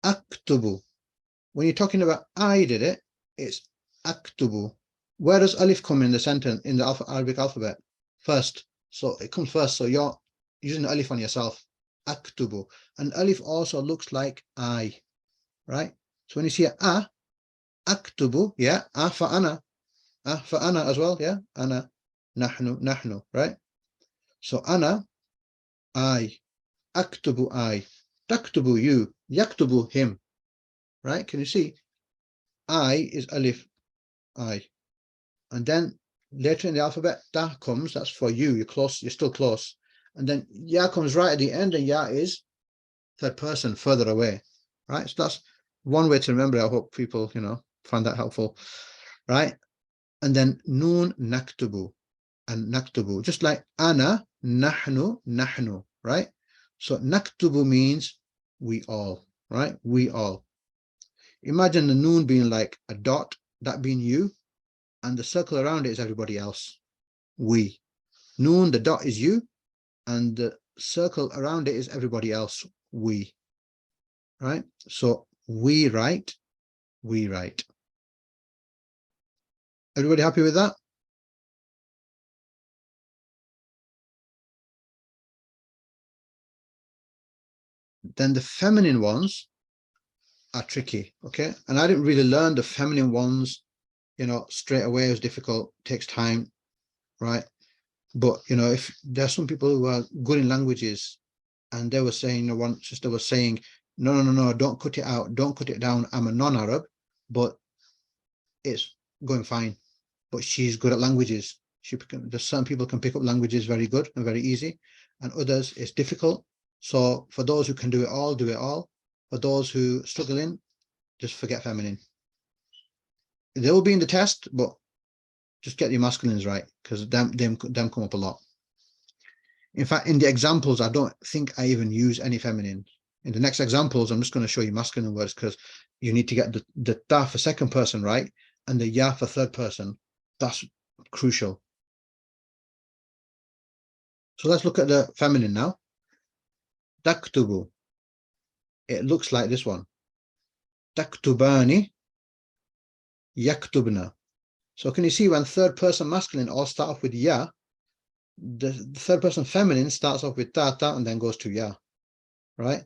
Aktubu. When you're talking about I did it, it's aktubu. Where does alif come in the sentence in the Arabic alphabet? First. So it comes first. So you're using the alif on yourself. Aktubu. And alif also looks like I, right? So when you see a, aktubu, yeah, a for ana as well, yeah, ana, nahnu, right? So ana, I, aktubu I, taktubu you, yaktubu him, right? Can you see? I is alif, I. And then later in the alphabet, ta comes, that's for you, you're close, you're still close. And then ya comes right at the end, and ya is third person, further away, right? So that's one way to remember it. I hope people, find that helpful, right? And then noon, naktubu, and naktubu, just like ana, nahnu, right? So naktubu means we all, right? We all. Imagine the noon being like a dot, that being you, and the circle around it is everybody else. We. Noon, the dot is you, and the circle around it is everybody else. We. Right? So we write, we write. Everybody happy with that? Then the feminine ones are tricky, okay? And I didn't really learn the feminine ones, you know, straight away. It was difficult, takes time, right? But, you know, if there's some people who are good in languages, and they were saying, you know, one sister was saying, no, don't cut it out, don't cut it down. I'm a non-Arab, but it's going fine. But she's good at languages. There's some people can pick up languages very good and very easy, and others it's difficult. So for those who can do it all, do it all. For those who struggle in, just forget feminine. They will be in the test, but just get your masculines right, because them come up a lot. In fact, in the examples, I don't think I even use any feminine. In the next examples, I'm just going to show you masculine words, because you need to get the ta for second person right and the ya for third person. That's crucial. So let's look at the feminine now. Taktubu. It looks like this one. Taktubani, yaktubna. So can you see when third person masculine all start off with ya, the third person feminine starts off with ta and then goes to ya, right?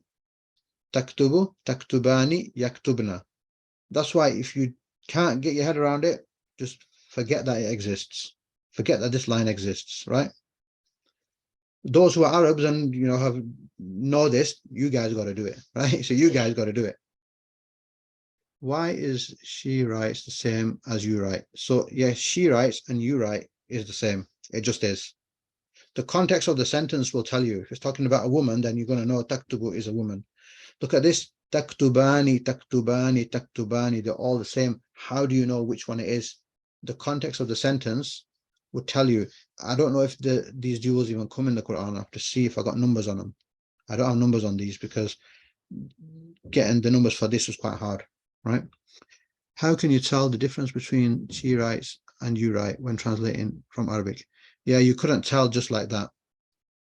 Taktubu, taktubani, yaktubna. That's why if you can't get your head around it, just forget that it exists. Forget that this line exists, right? Those who are Arabs and, you know, know this, you guys got to do it, right? So you guys got to do it. Why is she writes the same as you write? So yes, she writes and you write is the same. It just is. The context of the sentence will tell you. If it's talking about a woman, then you're going to know taktubu is a woman. Look at this. Taktubani, taktubani, taktubani. They're all the same. How do you know which one it is? The context of the sentence would tell you. I don't know if these duals even come in the Quran. I have to see if I got numbers on them. I don't have numbers on these because getting the numbers for this was quite hard, right? How can you tell the difference between she writes and you write when translating from Arabic? Yeah, you couldn't tell just like that.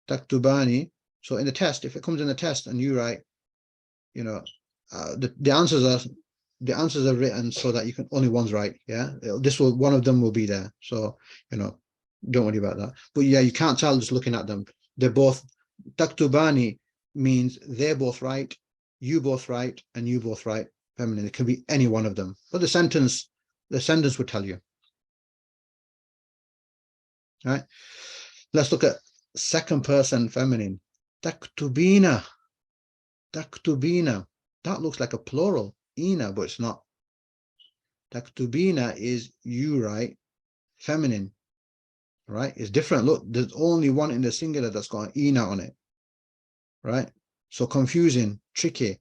Taktubani. So in the test, if it comes in the test and you write, you know, the answers are written so that you can only one's right. Yeah, one of them will be there. So, you know, don't worry about that. But yeah, you can't tell just looking at them. They're both taktubani means they're both right, you both right, and you both right. Feminine. It can be any one of them. But the sentence would tell you. All right. Let's look at second person feminine. Taktubina. Taktubina. That looks like a plural. Ina, but it's not. Taktubina is you write, feminine. Right? It's different. Look, there's only one in the singular that's got an ina on it. Right? So confusing, tricky.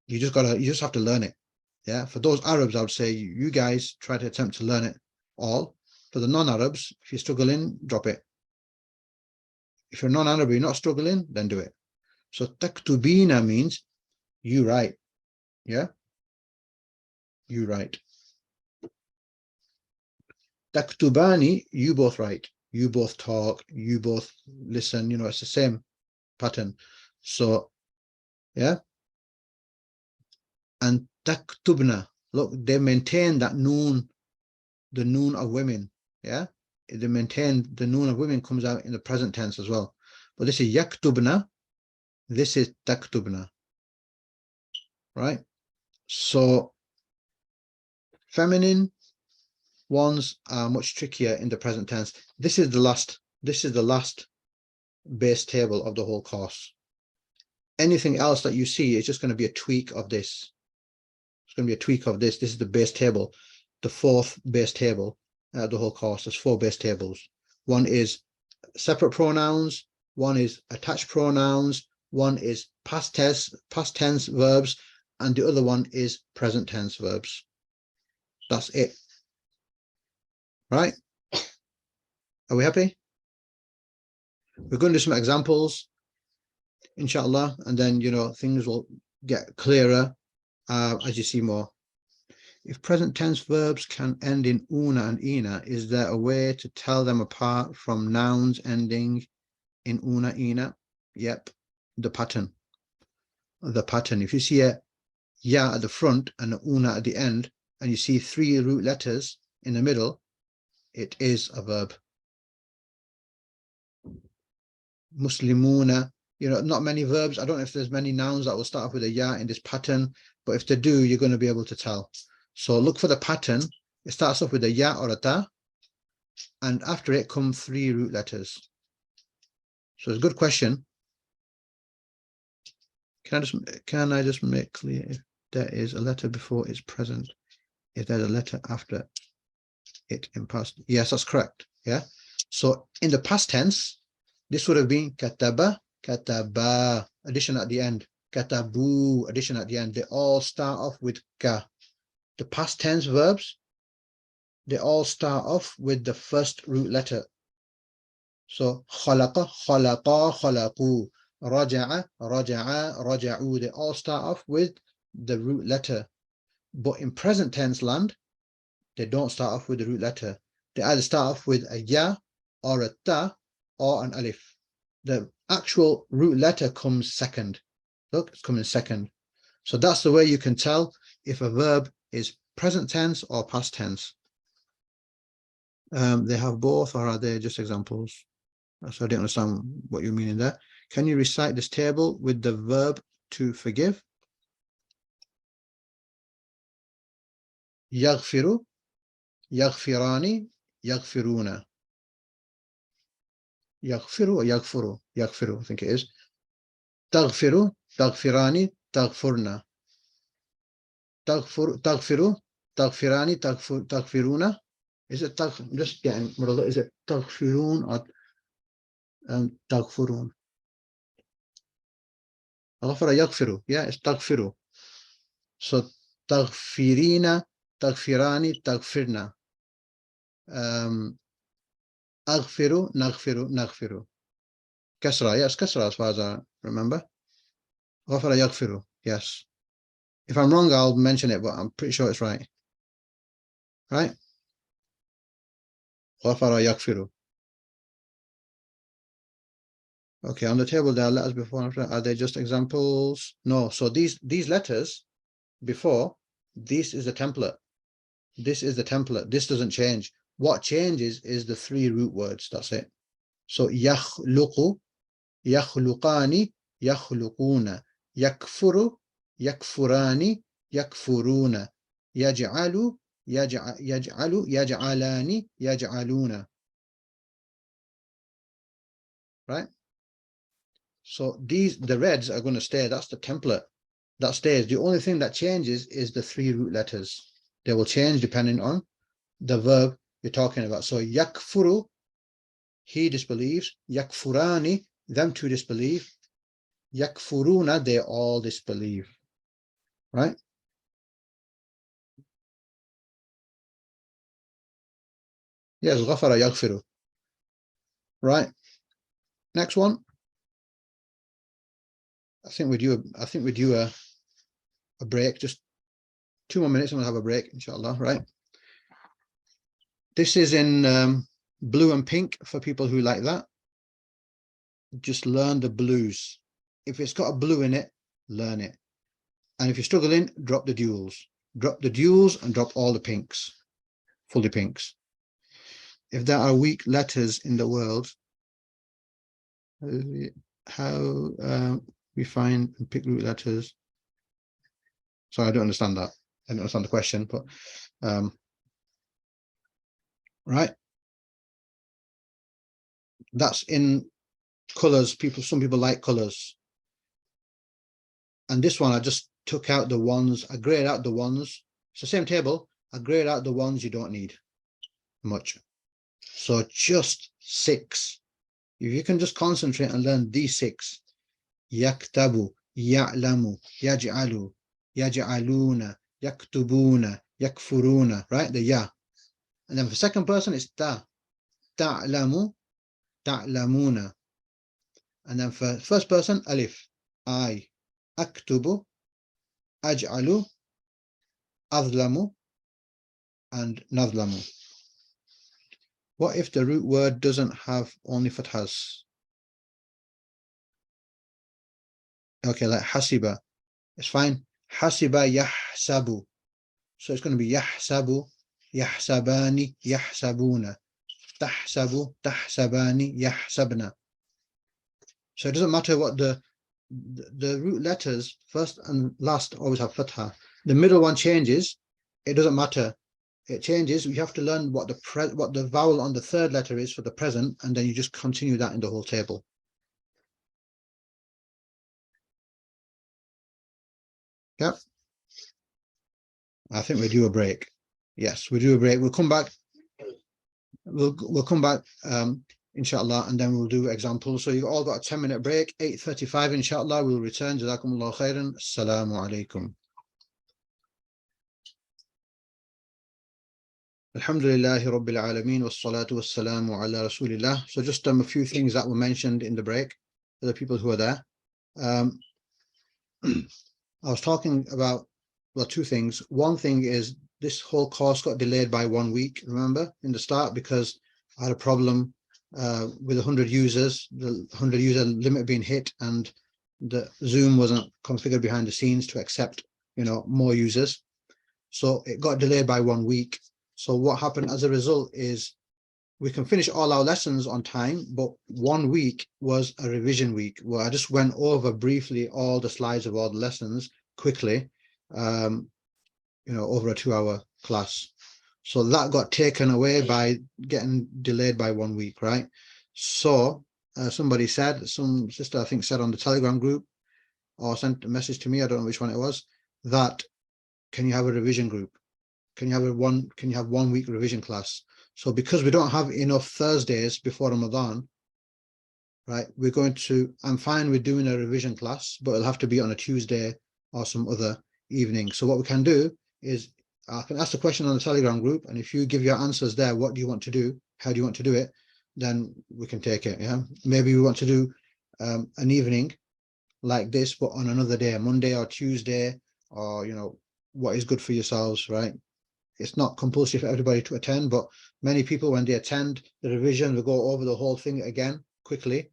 You just have to learn it. Yeah. For those Arabs, I would say you guys try to attempt to learn it all. For the non-Arabs, if you're struggling, drop it. If you're non-Arab, you're not struggling, then do it. So taktubina means you write. Yeah. You write. Taktubani, you both write. You both talk. You both listen. You know, it's the same pattern. So, yeah. And taktubna, look, they maintain that noon, the noon of women. Yeah. They maintain the noon of women comes out in the present tense as well. But this is yaktubna. This is taktubna. Right. So feminine ones are much trickier in the present tense. This is the last base table of the whole course. Anything else that you see is just going to be a tweak of this. It's going to be a tweak of this. This is the base table, the fourth base table of the whole course. There's 4 base tables. One is separate pronouns, one is attached pronouns, one is past tense verbs, and the other one is present tense verbs. That's it. Right? Are we happy? We're going to do some examples, inshallah, and then, you know, things will get clearer as you see more. If present tense verbs can end in una and ina, is there a way to tell them apart from nouns ending in una, ina? Yep, the pattern. If you see a ya at the front and a una at the end, and you see 3 root letters in the middle, it is a verb. Muslimuna, you know, not many verbs. I don't know if there's many nouns that will start off with a ya in this pattern. but if they do, you're going to be able to tell. So look for the pattern. It starts off with a ya or a ta, and after it come 3 root letters. So it's a good question. Can I just make clear if there is a letter before it's present, if there's a letter after it in past? Yes, that's correct. Yeah. So in the past tense, this would have been kataba, kataba, addition at the end. Katabu, addition at the end. They all start off with ka. The past tense verbs, they all start off with the first root letter. So khalaqa, khalaqa, khalaqu, raja'a, raja'a, raja'u. They all start off with the root letter. But in present tense land, they don't start off with the root letter. They either start off with a ya or a ta or an alif. The actual root letter comes second. Look, it's coming second. So that's the way you can tell if a verb is present tense or past tense. They have both, or are they just examples? So I don't understand what you mean in there. Can you recite this table with the verb to forgive? Yaghfiru, yaghfirani, yaghfiruna. Yaghfiru or yaghfuru? Yaghfiru, I think it is. Taghfiru, taghfirani, taghfurna. Taghfiru, taghfirani, taghfiruna. Is it I'm just getting muddled. Is it taghfirun or taghfurun? Ghafara yaghfiru. Yeah, it's taghfiru. So taghfirina, taghfirani, taghfirna. Aghfiru, naghfiru, naghfiru. Kasra, yes, kasra as far as I remember. Ghafara yaghfiru, yes. If I'm wrong, I'll mention it, but I'm pretty sure it's right. Right? Ghafara yaghfiru. Okay, on the table there are letters before and after. Are they just examples? No. So these letters before, this is the template. This is the template. This doesn't change. What changes is the 3 root words. That's it. So yakhluqu, yakhluqani, yakhluquna, yakfuru, yakfurani, yakfuruna, yaj'alu, yaj'alu, yaj'alani, yaj'aluna. Right? So the reds are going to stay. That's the template. That stays. The only thing that changes is the 3 root letters. They will change depending on the verb you're talking about. So yakfuru, he disbelieves. Yakfurani, them two disbelieve. Yakfuruna, they all disbelieve. Right? Yes, ghafara yaghfiru. Right. Next one. I think we'd do a break. Just 2 more minutes and we'll have a break, inshallah. Right. This is in blue and pink for people who like that. Just learn the blues. If it's got a blue in it, learn it. And if you're struggling, drop the duals. Drop the duals and drop all the pinks, fully pinks. If there are weak letters in the world, how we find and pick root letters? Sorry, I don't understand that. I don't understand the question, but right. That's in colors. Some people like colors. And this one, I just took out the ones. I grayed out the ones. It's the same table. I grayed out the ones you don't need much. So just 6. If you can just concentrate and learn these 6. Yaktabu, ya'lamu, yaj'alu, yaj'aluna, yaktubuna, yakfuruna. Right? The ya. And then for second person, it's ta. Ta'lamu, ta'lamuna. And then for first person, alif. I. Aktubu, aj'alu, adlamu, and nadlamu. What if the root word doesn't have only fathas? Okay, like hasiba. It's fine. Hasiba yahsabu. So it's going to be yahsabu, yahsabani, yahsabuna. Tahsabu, tahsabani, yahsabna. So it doesn't matter what the the root letters, first and last, always have fatha. The middle one changes, it doesn't matter. It changes. You have to learn what the vowel on the third letter is for the present, and then you just continue that in the whole table. Yep. I think we do a break. Yes, we do a break. We'll come back. We'll come back, inshallah, and then we'll do examples. So you've all got a 10-minute break. 8:35, inshallah. We'll return. Jazakumullah khairan. Assalamu alaikum. Alhamdulillahi Rabbil Alameen wassalatu wassalamu ala Rasulillah. So just a few things that were mentioned in the break for the people who are there. I was talking about, well, two things. One thing is this whole course got delayed by 1 week, remember, in the start, because I had a problem with 100 users, the 100 user limit being hit, and the Zoom wasn't configured behind the scenes to accept, more users. So it got delayed by 1 week. So what happened as a result is we can finish all our lessons on time, but 1 week was a revision week where I just went over briefly all the slides of all the lessons quickly, over a 2-hour class. So that got taken away by getting delayed by 1 week, right? So somebody said, some sister I think said on the Telegram group, or sent a message to me, I don't know which one it was, that can you have a revision group? Can you have 1 week revision class? So because we don't have enough Thursdays before Ramadan, right, I'm fine with doing a revision class, but it'll have to be on a Tuesday or some other evening. So what we can do is I can ask the question on the Telegram group, and if you give your answers there, what do you want to do? How do you want to do it? Then we can take it. Yeah, maybe we want to do an evening like this, but on another day, Monday or Tuesday, or what is good for yourselves, right? It's not compulsory for everybody to attend, but many people, when they attend the revision, they go over the whole thing again quickly.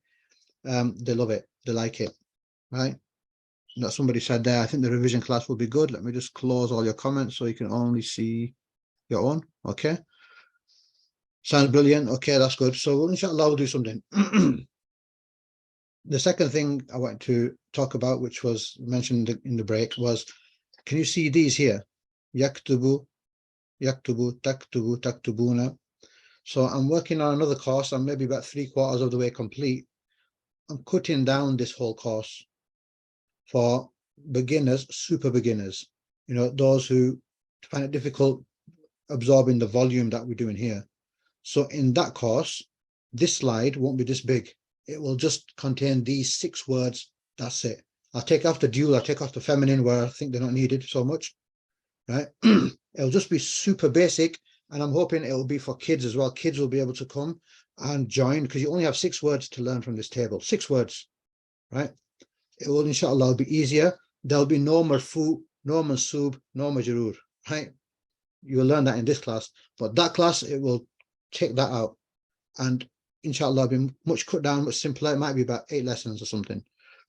They love it, they like it, right? That somebody said there, I think the revision class will be good. Let me just close all your comments so you can only see your own. Okay, sounds brilliant. Okay, that's good. So inshallah we'll do something. The second thing I want to talk about, which was mentioned in the break, was, can you see these here? Yaktubu, yaktubu, taktubu, taktubuna. So I'm working on another course. I'm maybe about 3/4 of the way complete. I'm cutting down this whole course for beginners, super beginners, those who find it difficult absorbing the volume that we're doing here. So in that course, this slide won't be this big. It will just contain these 6 words. That's it. I'll take off the dual, I'll take off the feminine where I think they're not needed so much, right? It'll just be super basic, and I'm hoping it'll be for kids as well. Kids will be able to come and join, because you only have 6 words to learn from this table. 6 words, right? It will, inshallah, be easier. There'll be no marfu, no mansub, no majroor, right? You will learn that in this class, but that class, it will take that out, and inshallah be much cut down, much simpler. It might be about 8 lessons or something,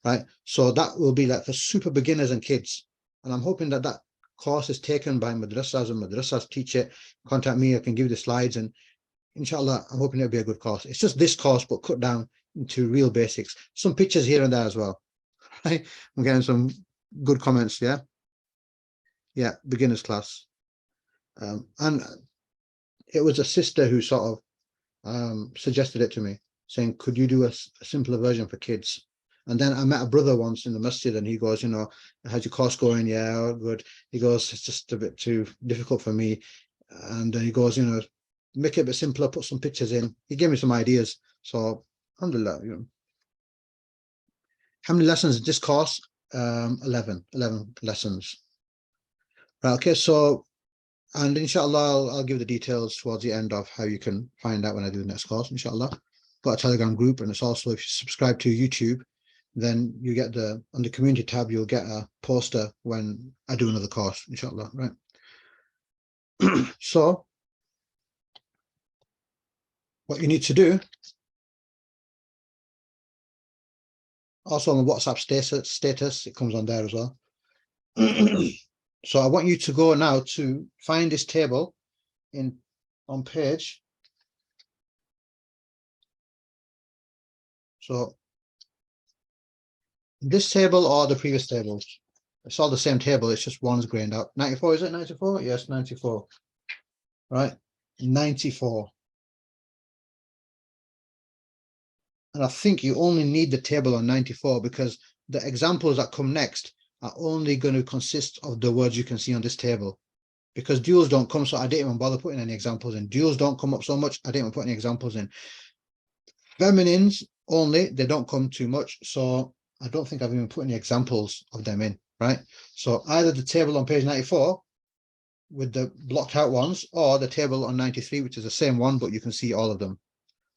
right? So that will be like for super beginners and kids, and I'm hoping that course is taken by madrasas, and madrasas teach it. Contact me, I can give you the slides, and inshallah I'm hoping it'll be a good course. It's just this course but cut down into real basics, some pictures here and there as well, right? I'm getting some good comments. Yeah, beginners class. And it was a sister who sort of suggested it to me, saying, could you do a simpler version for kids? And then I met a brother once in the masjid, and he goes, how's your course going? Yeah, good. He goes, it's just a bit too difficult for me. And then he goes, make it a bit simpler, put some pictures in. He gave me some ideas. So alhamdulillah, how many lessons in this course? 11 lessons. Right, okay, so, and inshallah I'll give the details towards the end of how you can find out when I do the next course, inshallah. Got a Telegram group, and it's also, if you subscribe to YouTube, then you get on the community tab, you'll get a poster when I do another course, inshallah, right? So what you need to do, also on the WhatsApp status, it comes on there as well. So I want you to go now to find this table on page. So This table or the previous tables? It's all the same table, it's just one's grained out. 94, is it 94? Yes, 94. Right, 94. And I think you only need the table on 94 because the examples that come next are only going to consist of the words you can see on this table. Because duals don't come, so I didn't even bother putting any examples in. Duals don't come up so much, I didn't even put any examples in. Feminines only, they don't come too much, so I don't think I've even put any examples of them in, right? So either the table on page 94 with the blocked out ones, or the table on 93, which is the same one, but you can see all of them.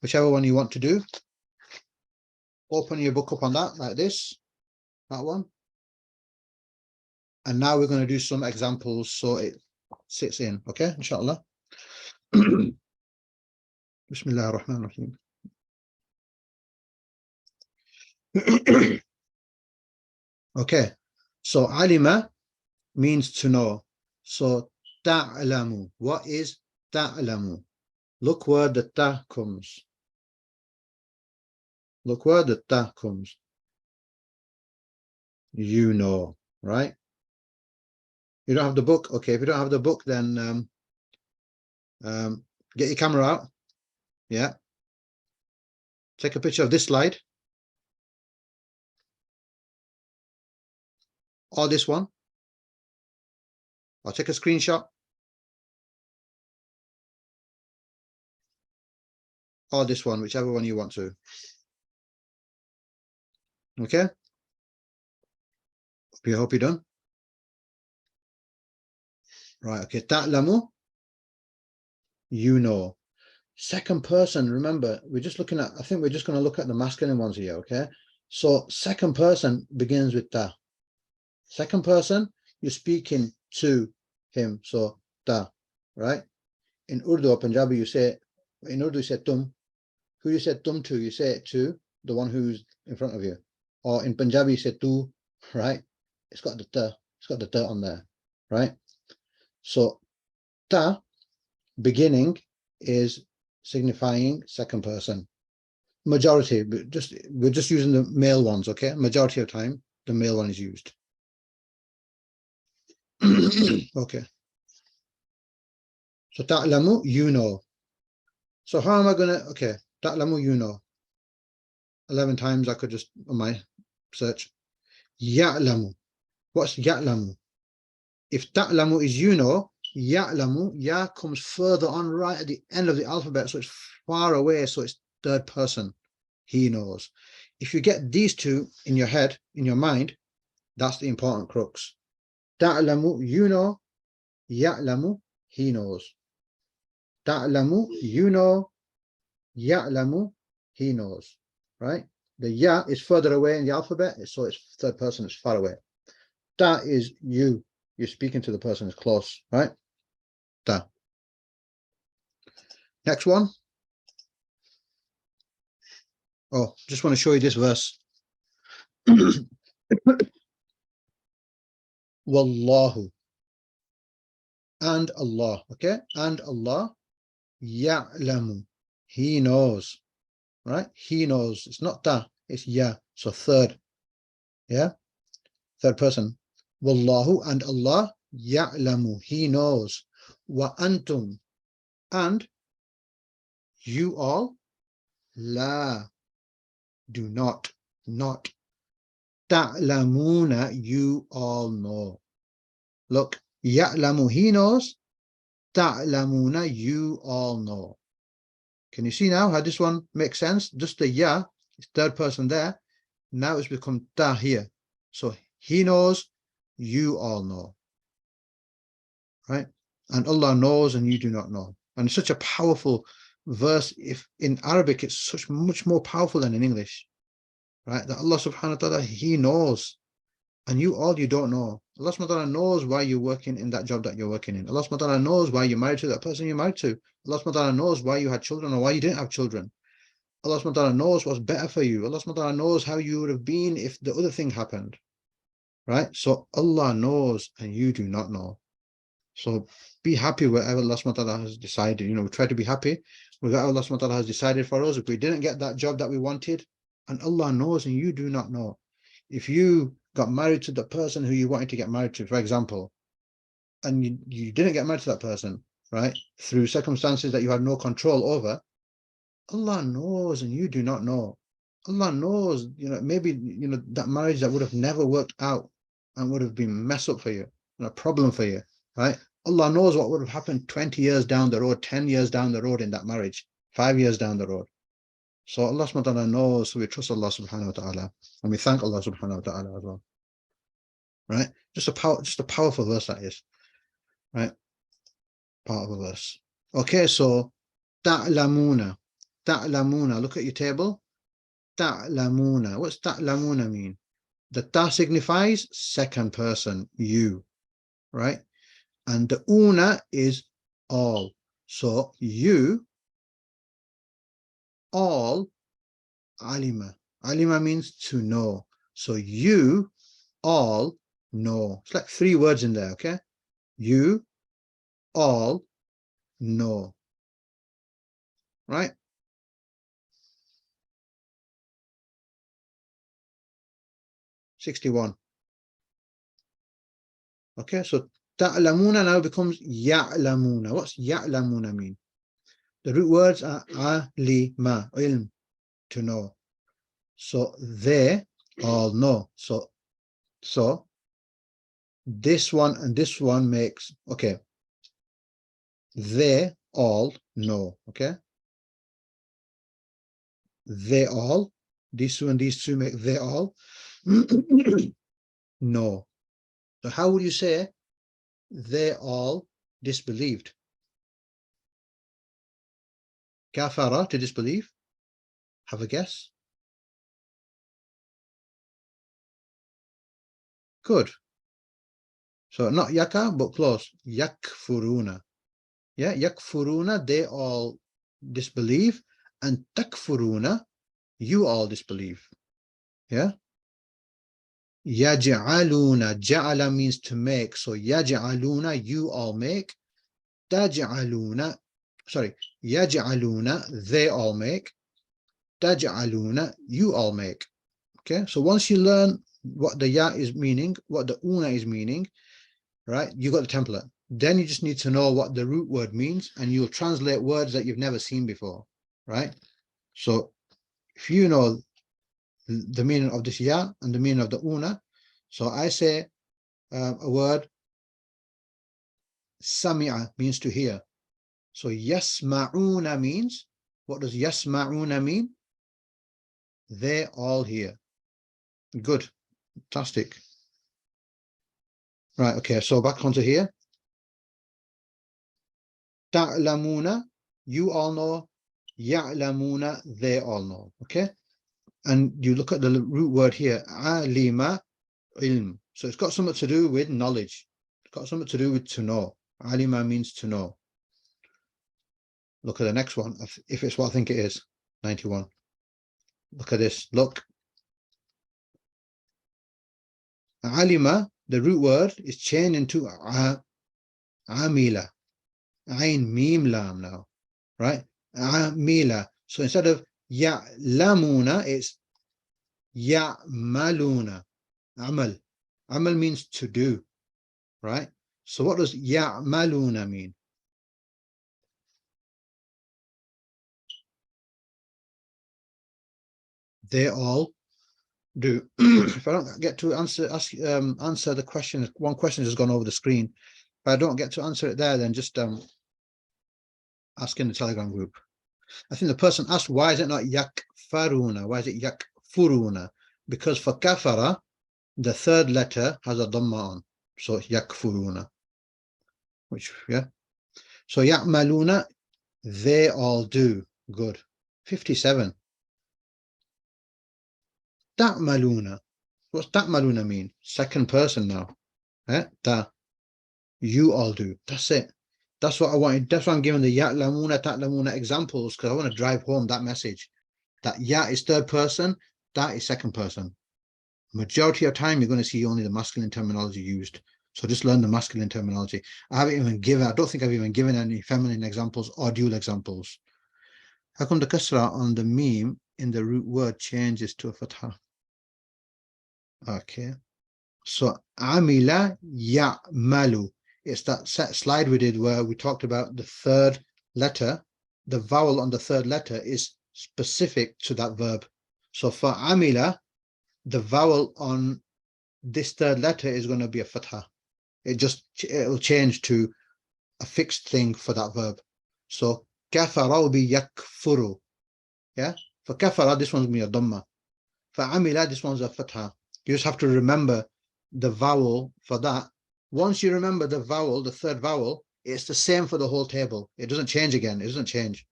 Whichever one you want to do, open your book up on that, like this, that one. And now we're going to do some examples so it sits in, okay, inshallah. Bismillah ar-Rahman ar-Rahim. Okay, so alima means to know. So ta'lamu, what is ta'lamu? Look where the ta comes. Look where the ta comes. You know, right? You don't have the book? Okay, if you don't have the book, then get your camera out. Yeah. Take a picture of this slide. Or this one. Or take a screenshot. Or this one, whichever one you want to. Okay. Hope you're done. Right, okay. Ta'lamu, you know. Second person, remember, we're just looking at, I think we're just going to look at the masculine ones here, okay? So second person begins with ta. Second person, you're speaking to him, so ta, right? In Urdu or Punjabi, you say, in Urdu you say tum. Who you say tum to? You say it to the one who's in front of you. Or in Punjabi, you say tu, right? It's got the ta, it's got the ta on there, right? So ta, beginning, is signifying second person. Majority, we're just using the male ones, okay? Majority of time, the male one is used. Okay. So ta'lamu, you know. So how am I gonna, okay, ta'lamu, you know. 11 times I could just, on my search. Ya'lamu. What's ya'lamu? If ta'lamu is you know, ya'lamu, ya comes further on right at the end of the alphabet, so it's far away, so it's third person. He knows. If you get these two in your head, in your mind, that's the important crux. Ta'lamu, you know. Ya'lamu, he knows. Ta'lamu, you know. Ya'lamu, he knows. Right? The ya is further away in the alphabet, so it's third person, it's far away. Ta is you. You're speaking to the person who's close, right? Ta. Next one. Oh, just want to show you this verse. Wallahu. And Allah, okay? And Allah, ya'lamu. He knows, right? He knows. It's not ta, it's ya. So third, yeah? Third person. Wallahu, and Allah, ya'lamu. He knows. Wa antum, and you all, la, do not, not. Ta'lamuna, you all know. Look, ya'lamu, he knows. Ta'lamuna, you all know. Can you see now how this one makes sense? Just the ya, it's third person there. Now it's become ta here. So he knows, you all know. Right? And Allah knows and you do not know. And it's such a powerful verse. If in Arabic, it's much more powerful than in English. Right? That Allah subhanahu wa ta'ala, he knows. And you don't know. Allah subhanahu wa ta'ala knows why you're working in that job that you're working in. Allah subhanahu wa ta'ala knows why you're married to that person you're married to. Allah subhanahu wa ta'ala knows why you had children or why you didn't have children. Allah subhanahu wa ta'ala knows what's better for you. Allah subhanahu wa ta'ala knows how you would have been if the other thing happened. Right? So Allah knows and you do not know. So be happy wherever Allah subhanahu wa ta'ala has decided. You know, we try to be happy with whatever Allah subhanahu wa ta'ala has decided for us. If we didn't get that job that we wanted, and Allah knows and you do not know. if you got married to the person who you wanted to get married to, for example, and you didn't get married to that person, right, through circumstances that you had no control over, Allah knows and you do not know. Allah knows, maybe, that marriage that would have never worked out and would have been mess up for you, a problem for you, right? Allah knows what would have happened 20 years down the road, 10 years down the road in that marriage, 5 years down the road. So Allah subhanahu wa ta'ala knows, so we trust Allah subhanahu wa ta'ala, and we thank Allah subhanahu wa ta'ala as well. Right? Just a powerful verse that is. Right? Powerful verse. Okay, so ta'lamuna. Ta'lamuna. Look at your table. Ta'lamuna. What's ta'lamuna mean? The ta signifies second person, you. Right? And the una is all. So you, all, alima. Alima means to know. So you all know. It's like 3 words in there, okay? You all know. Right? '61. Okay, so ta'lamuna now becomes ya'lamuna. What's ya'lamuna mean? The root words are alima, ilm, to know. So they all know. So this one and this one makes, okay, they all know, okay? They all, these two and these two make they all know. So how would you say they all disbelieved? Kafara, to disbelieve. Have a guess. Good. So not yaka, but close. Yakfuruna. Yeah, yakfuruna, they all disbelieve, and takfuruna, you all disbelieve. Yeah. Yaj'aluna, ja'ala means to make, so yaj'aluna, you all make. Taj'aluna, sorry, yaj'aluna, they all make. Taj'aluna, you all make. Okay, so once you learn what the ya is meaning, what the una is meaning, right, you got the template. Then you just need to know what the root word means, and you'll translate words that you've never seen before, right? So if you know the meaning of this ya and the meaning of the una, so I say a word, sami'a means to hear. So yasma'una means, what does yasma'una mean? They all hear. Good, fantastic. Right, okay, so back onto here. Ta'lamuna, you all know. Ya'lamuna, they all know. Okay, and you look at the root word here, alima, ilm. So it's got something to do with knowledge. It's got something to do with to know. Alima means to know. Look at the next one, if it's what I think it is, 91. Look at this, look. Alima, the root word, is changed into amila. Ain mim lam now, right? Amila. So instead of ya'lamuna, it's ya'maluna. Amal. Amal means to do, right? So what does ya'maluna mean? They all do. If I don't get to answer the question, one question has gone over the screen. If I don't get to answer it there, then just ask in the Telegram group. I think the person asked, why is it not yakfaruna? Why is it yakfuruna? Because for kafara, the third letter has a dhamma on, so yakfuruna. Which, yeah. So ya'maluna, they all do. Good. 57. Ta'maluna. What's ta'maluna mean? Second person now. Ta. You all do. That's it. That's what I wanted. That's why I'm giving the ya'lamuna, ta'lamuna examples, because I want to drive home that message. That ya is third person, ta is second person. Majority of time, you're going to see only the masculine terminology used. So just learn the masculine terminology. I don't think I've even given any feminine examples or dual examples. How come the kasra on the meme in the root word changes to a fatha? Okay. So amila ya'malu. It's that set slide we did where we talked about the third letter. The vowel on the third letter is specific to that verb. So for amila, the vowel on this third letter is going to be a fatha. It'll change to a fixed thing for that verb. So kafara will be yakfuru. Yeah. For kafara, this one's going to be a dhamma. For amila, this one's a fatha. You just have to remember the vowel for that. Once you remember the vowel, the third vowel, it's the same for the whole table. It doesn't change again. It doesn't change.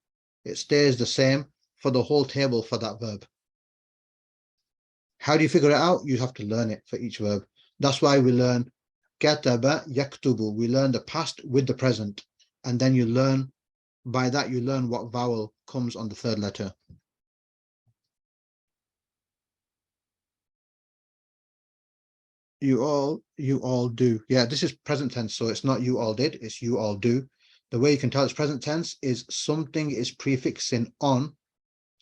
It stays the same for the whole table for that verb. How do you figure it out? You have to learn it for each verb. That's why we learn kataba yaktubu. We learn the past with the present. And then you learn, by that you learn what vowel comes on the third letter. You all do. Yeah, this is present tense, so it's not you all did, it's you all do. The way you can tell it's present tense is something is prefixing on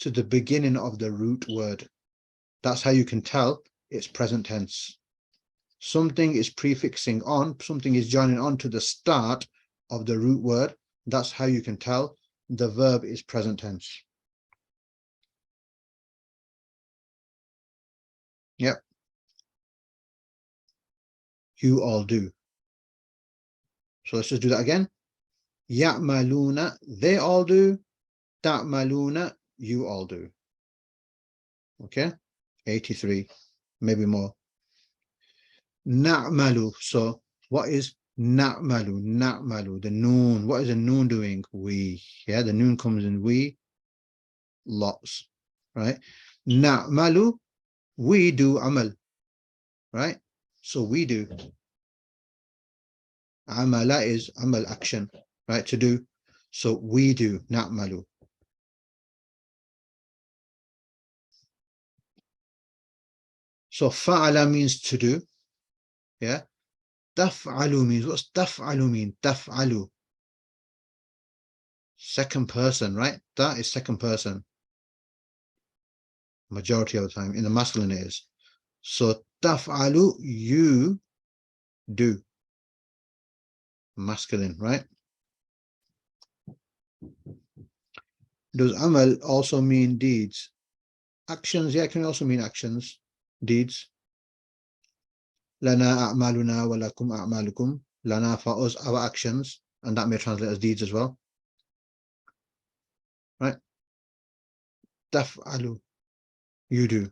to the beginning of the root word. That's how you can tell it's present tense. Something is prefixing on, something is joining on to the start of the root word. That's how you can tell the verb is present tense. Yep. You all do. So let's just do that again. Ya'maluna, they all do. Ta'maluna, you all do. Okay, 83, maybe more. Na'malu. So what is na'malu? Na'malu, the noon. What is the noon doing? We. Yeah, the noon comes in we. Lots. Right. Na'malu, we do amal. Right. So we do. Amala is amal, action. Right, to do. So we do. Na'malu. So fa'ala means to do. Yeah. Taf'alu means, what's taf'alu mean? Taf'alu. Second person, right? That is second person. Majority of the time. In the masculine it is. So taf'alu, you do. Masculine, right? Does amal also mean deeds? Actions, yeah, it can also mean actions, deeds. Lana a'maluna wa lakum a'malukum. Lana for us, our actions, and that may translate as deeds as well. Right? Taf'alu, you do.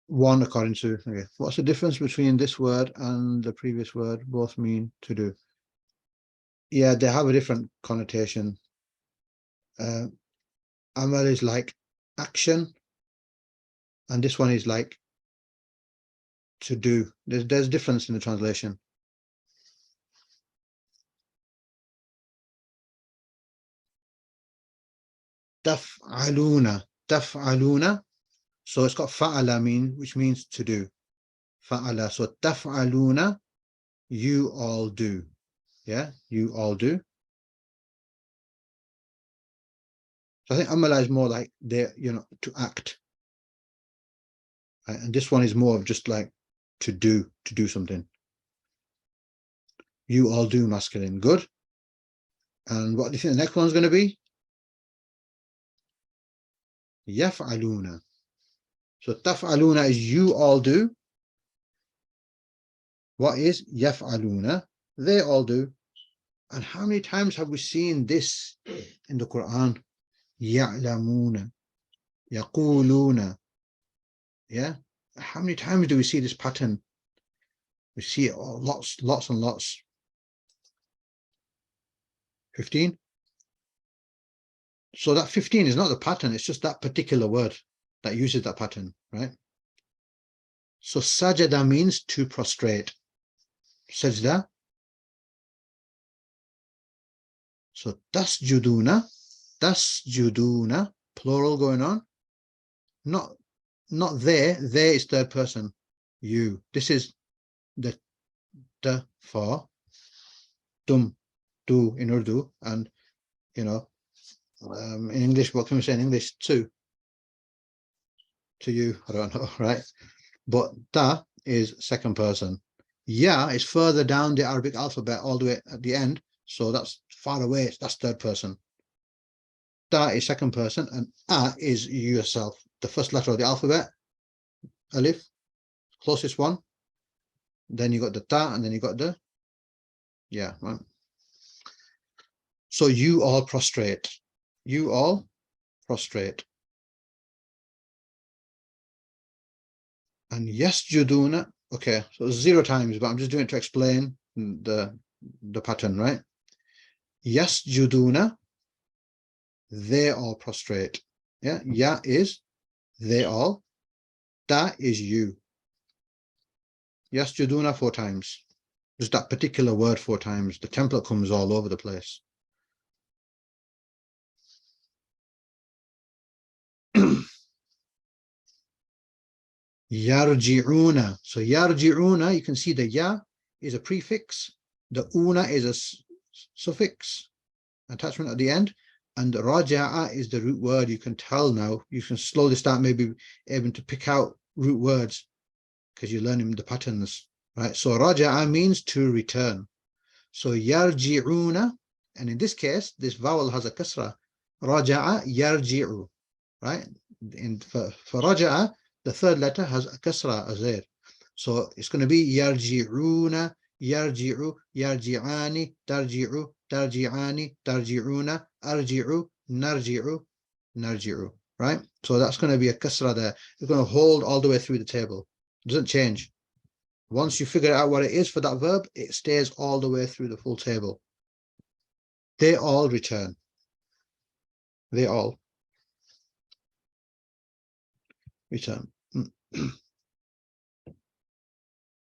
One according to, okay. What's the difference between this word and the previous word? Both mean to do. Yeah, they have a different connotation. Amal is like action, and this one is like to do. There's difference in the translation. Taf'aluna, taf'aluna. So it's got fa'ala which means to do. Fa'ala. So taf'aluna, you all do. Yeah, you all do. So I think amala is more like to act. Right? And this one is more of just like to do something. You all do, masculine. Good. And what do you think the next one's going to be? Yaf'aluna. So taf'aluna is you all do. What is yaf'aluna? They all do. And how many times have we seen this in the Quran? Ya'lamuna, yaquluna. Yeah. How many times do we see this pattern? We see it lots and lots. 15. So that 15 is not the pattern, it's just that particular word that uses that pattern, right? So sajada means to prostrate. Sajda. So tasjuduna, plural going on. Not there is third person. You. This is the for tum, do in Urdu, and in English, what can we say in English? To to you, I don't know, right? But ta is second person. Ya is further down the Arabic alphabet all the way at the end, so that's far away, that's third person. Ta is second person, and a is yourself, the first letter of the alphabet, alif, closest one. Then you got the ta, and then you got the yeah, right? So you all prostrate. You all prostrate. And yasjuduna, okay, so 0 times, but I'm just doing it to explain the pattern, right? Yasjuduna, they all prostrate. Yeah, ya is they all, ta is you. Yasjuduna 4 times. Just that particular word 4 times. The template comes all over the place. Yarji'una. So yarji'una, you can see the ya is a prefix, the una is a suffix, attachment at the end, and raja'a is the root word. You can tell now, you can slowly start maybe able to pick out root words because you're learning the patterns, right? So raja'a means to return. So yarji'una, and in this case, this vowel has a kasra. Raja'a yarji'u, right? For raja'a, the third letter has a kasra, a zair. So it's going to be yarji'una, yarji'u, yarji'ani, tarji'u, tarji'ani, tarji'una, arji'u, narji'u, narji'u, right? So that's going to be a kasra there. It's going to hold all the way through the table. It doesn't change. Once you figure out what it is for that verb, it stays all the way through the full table. They all return. They all return.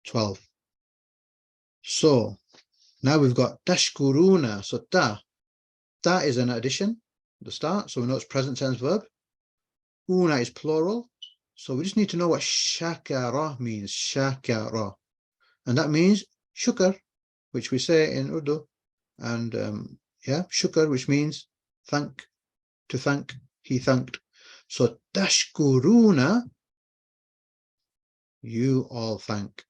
12. So now we've got tashkuruna. So ta is an addition, the start. So we know it's present tense verb. Una is plural. So we just need to know what shakara means. Shakara. And that means shukr, which we say in Urdu. And yeah, shukr, which means thank, to thank, he thanked. So tashkuruna, you all thank.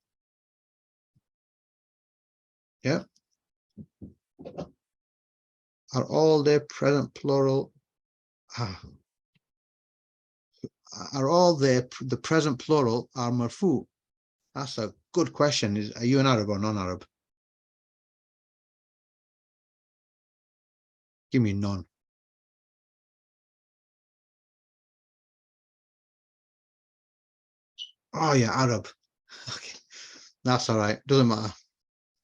Yeah. Are all their present plural? Are all the present plural are marfu? That's a good question. Are you an Arab or non-Arab? Give me none. Oh yeah, Arab. Okay, that's all right. Doesn't matter.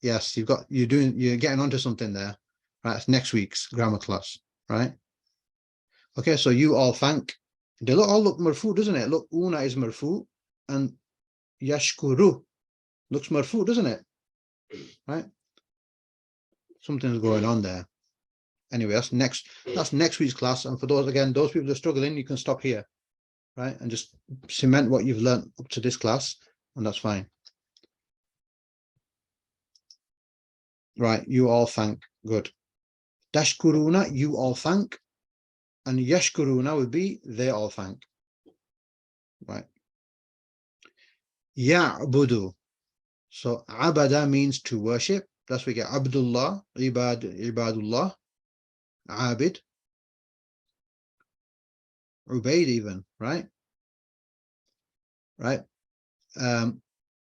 Yes, you're getting onto something there. Right, it's next week's grammar class. Right. Okay, so you all thank. They all look marfu, doesn't it? Look, una is marfu, and yashkuru looks marfu, doesn't it? Right. Something's going on there. Anyway, that's next week's class. And for those people who are struggling, you can stop here, right? And just cement what you've learned up to this class, and that's fine. Right, you all thank. Good. Tashkuruna, you all thank. And yashkuruna would be they all thank. Right. Ya'budu. So abada means to worship. That's where we get Abdullah, Ibadullah, Abid, Ubaid even, right? Right.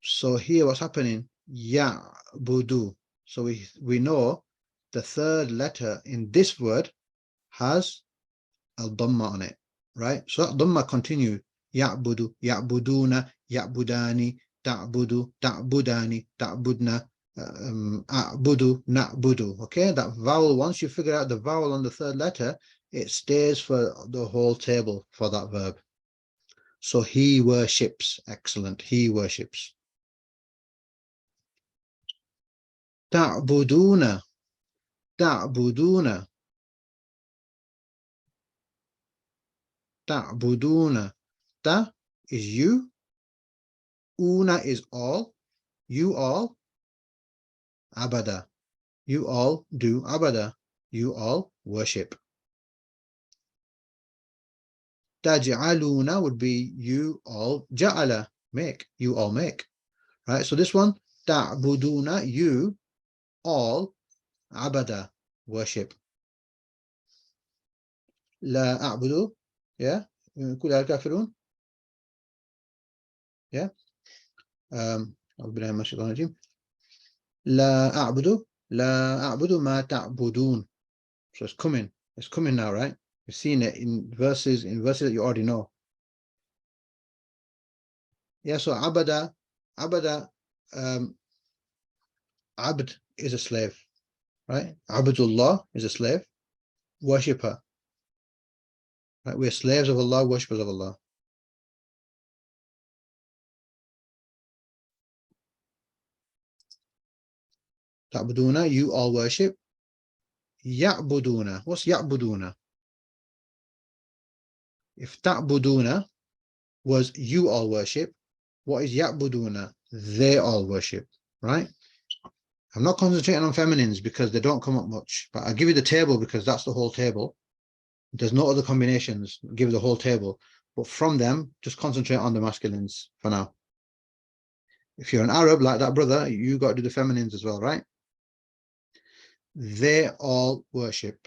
So here what's happening? Ya'budu. So we know the third letter in this word has a dhamma on it, right? So that dhamma continues. Ya'budu, ya'buduna, ya'budani, ta'budu, ta'budani, ta'budna, a'budu, na'budu. Okay, that vowel, once you figure out the vowel on the third letter, it stays for the whole table for that verb. So he worships. Excellent. He worships. Ta'buduna. Ta'buduna. Ta'buduna. Ta is you. Una is all. You all. Abada. You all do abada. You all worship. taj'aluna would be you all ja'ala, make, you all make. Right, so this one, ta'buduna, you all, abada, worship. La a'budu, yeah, كل الكافرون, yeah. أعوذ بالله من الشيطان الرجيم. لا أعبد ما تعبدون. So it's coming now, right? You've seen it in verses that you already know. Yeah, so abada, abd is a slave, right? Abdullah is a slave, worshipper. Right? We're slaves of Allah, worshippers of Allah. Ta'buduna, you all worship. Ya'buduna, what's ya'buduna? If ta'buduna was you all worship, what is ya'buduna? They all worship, right? I'm not concentrating on feminines because they don't come up much, but I'll give you the table because that's the whole table. There's no other combinations. I'll give you the whole table, but from them, just concentrate on the masculines for now. If you're an Arab like that brother, you got to do the feminines as well, right? They all worship.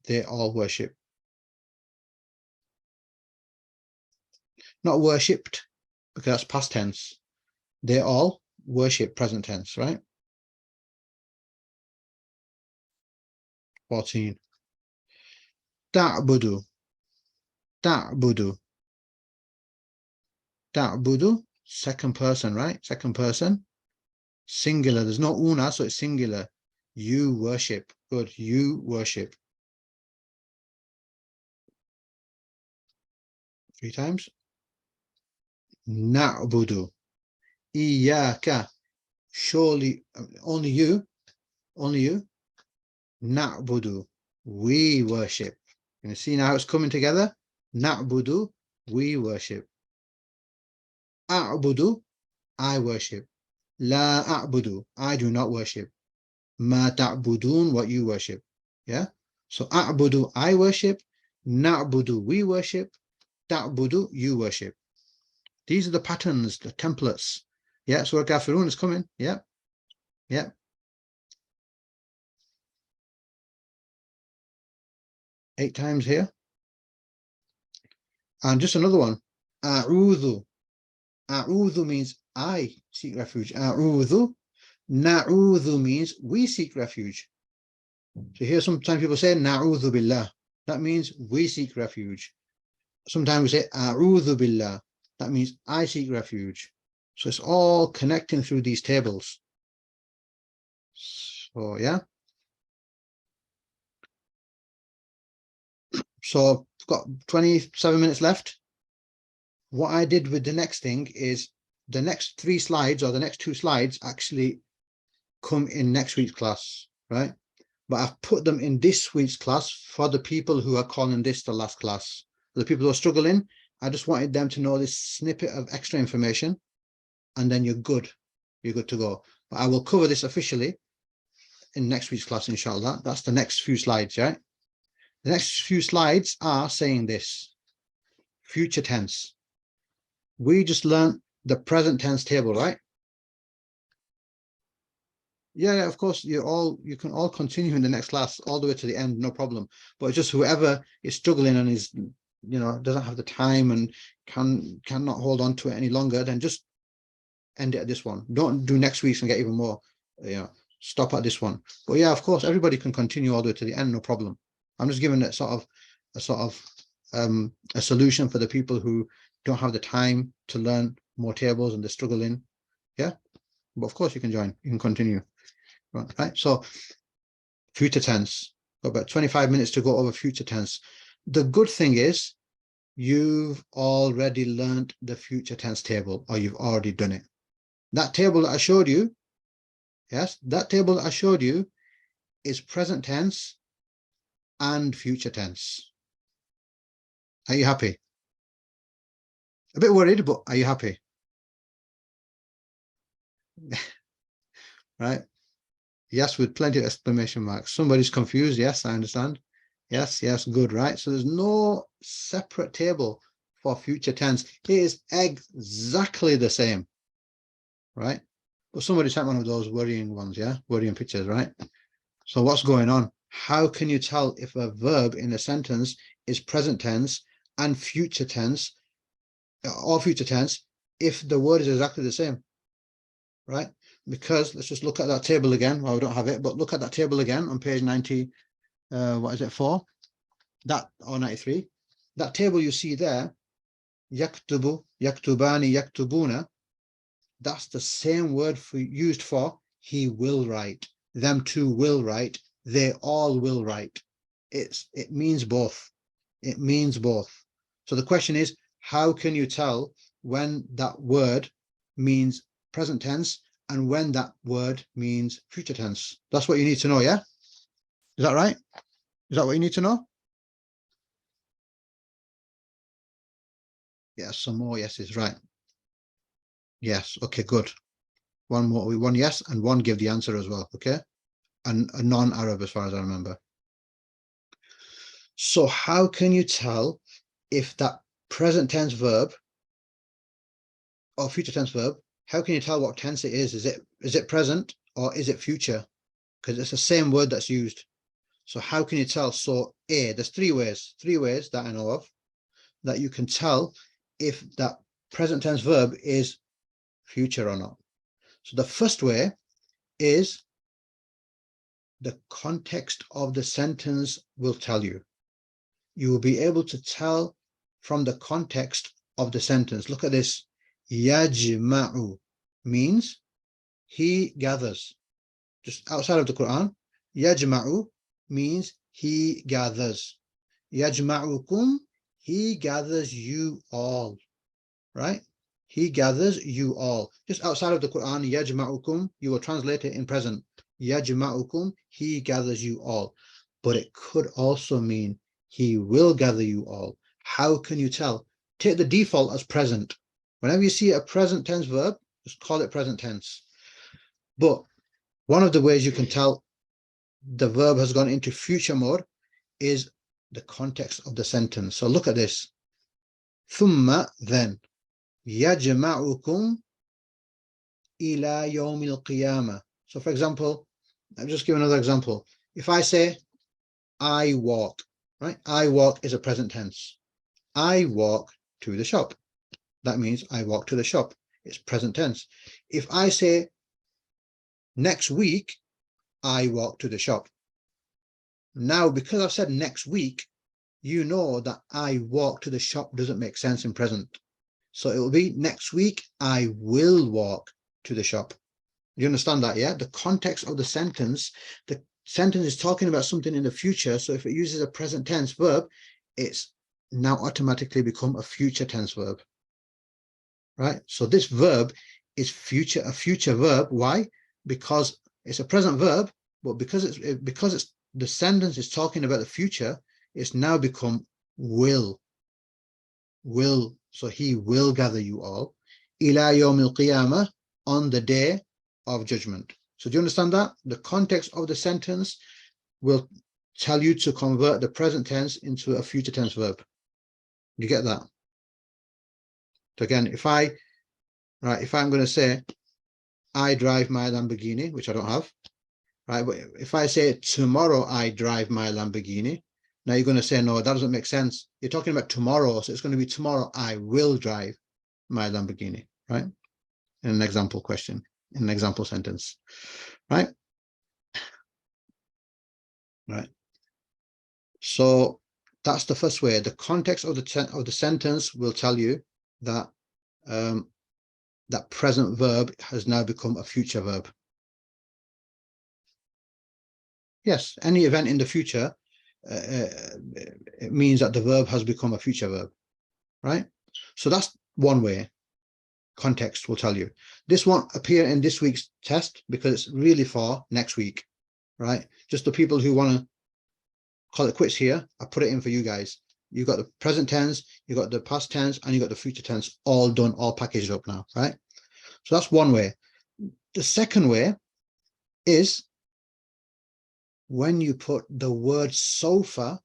They all worship. Not worshipped, because that's past tense. They all worship, present tense, right? 14. Ta'budu. Ta'budu. Ta'budu, second person, right? Second person. Singular. There's no una, so it's singular. You worship. Good. You worship. 3 times. Na'budu. Iyaka. Surely, only you. Na'budu. We worship. You see now it's coming together. Na'budu. We worship. A'budu. I worship. La a'budu. I do not worship. Ma ta'budun. What you worship. Yeah. So a'budu. I worship. Na'budu. We worship. Ta'budu. You worship. These are the patterns, the templates. Yeah. So Kafirun is coming. Yeah. Yeah. 8 times here. And just another one. A'udhu. A'udhu means I seek refuge. A'udhu. Na'udhu means we seek refuge. So here sometimes people say Na'udhu billah. That means we seek refuge. Sometimes we say A'udhu billah. That means I seek refuge. So it's all connecting through these tables. So yeah. So I've got 27 minutes left. What I did with the next thing is the next 3 slides or the next 2 slides actually come in next week's class, right? But I've put them in this week's class for the people who are calling this the last class. The people who are struggling, I just wanted them to know this snippet of extra information, and then you're good to go. But I will cover this officially in next week's class, inshallah. That's the next few slides, right? The next few slides are saying this: future tense. We just learned the present tense table, right? Yeah, of course, you can all continue in the next class all the way to the end, no problem. But just whoever is struggling and is, doesn't have the time and cannot hold on to it any longer, then just end it at this one. Don't do next week's and get even more. Stop at this one. But yeah, of course, everybody can continue all the way to the end, no problem. I'm just giving it a solution for the people who don't have the time to learn more tables and they're struggling. Yeah, but of course you can join. You can continue. Right, so future tense. Got about 25 minutes to go over future tense. The good thing is you've already learned the future tense table, or you've already done it. That table that I showed you, yes, that table that I showed you is present tense and future tense. Are you happy? A bit worried, but are you happy? Right? Yes, with plenty of exclamation marks. Somebody's confused. Yes, I understand. Yes, yes, good, right? So there's no separate table for future tense. It is exactly the same, right? But somebody sent one of those worrying ones, yeah? Worrying pictures, right? So what's going on? How can you tell if a verb in a sentence is present tense and future tense or future tense if the word is exactly the same, right? Because let's just look at that table again. Well, we don't have it, but look at that table again on page 90. What is it for? That, or 93. That table you see there, yaktubu, yaktubani, yaktubuna, that's the same word used for he will write, them two will write, they all will write. It means both. It means both. So the question is, how can you tell when that word means present tense and when that word means future tense? That's what you need to know, yeah? Is that right? Is that what you need to know? Yes, some more yeses, right. Yes, okay, good. One more, one yes, and one give the answer as well, okay? And a non-Arab as far as I remember. So how can you tell if that present tense verb or future tense verb, how can you tell what tense it is? Is it present or is it future? Because it's the same word that's used. So how can you tell? So there's three ways that I know of that you can tell if that present tense verb is future or not. So the first way is the context of the sentence will tell you. You will be able to tell from the context of the sentence. Look at this. Yajma'u means he gathers. Just outside of the Quran, yajma'u means he gathers. Yajma'ukum, he gathers you all, right? He gathers you all. Just outside of the Quran, yajma'ukum, you will translate it in present. Yajma'ukum, he gathers you all. But it could also mean he will gather you all. How can you tell? Take the default as present. Whenever you see a present tense verb, just call it present tense. But one of the ways you can tell the verb has gone into future mode is the context of the sentence. So look at this. Thumma, then. يجمعكم إلى يوم القيامة. So for example, I'll just give another example. If I say, I walk, right? I walk is a present tense. I walk to the shop. That means I walk to the shop. It's present tense. If I say, next week, I walk to the shop. Now, because I've said next week, you know that I walk to the shop doesn't make sense in present. So it will be next week, I will walk to the shop. You understand that, yeah? The context of the sentence is talking about something in the future. So if it uses a present tense verb, it's now automatically become a future tense verb, right? So this verb is a future verb. Why? Because it's a present verb, but because it's the sentence is talking about the future, it's now become will. So he will gather you all. Ila yawmil qiyamah, on the day of judgment. So do you understand that? The context of the sentence will tell you to convert the present tense into a future tense verb. You get that? So again, if I'm going to say, I drive my Lamborghini, which I don't have, right? But if I say tomorrow I drive my Lamborghini, now you're going to say, no, that doesn't make sense. You're talking about tomorrow, so it's going to be tomorrow I will drive my Lamborghini, right? In an example question, in an example sentence, right? Right. So that's the first way. The context of the sentence will tell you that that present verb has now become a future verb. Yes, any event in the future, it means that the verb has become a future verb, right? So that's one way. Context will tell you. This won't appear in this week's test because it's really for next week, right? Just the people who want to call it quits here, I put it in for you guys. You got the present tense, you got the past tense, and you got the future tense all done, all packaged up now, right? So that's one way. The second way is when you put the word sofa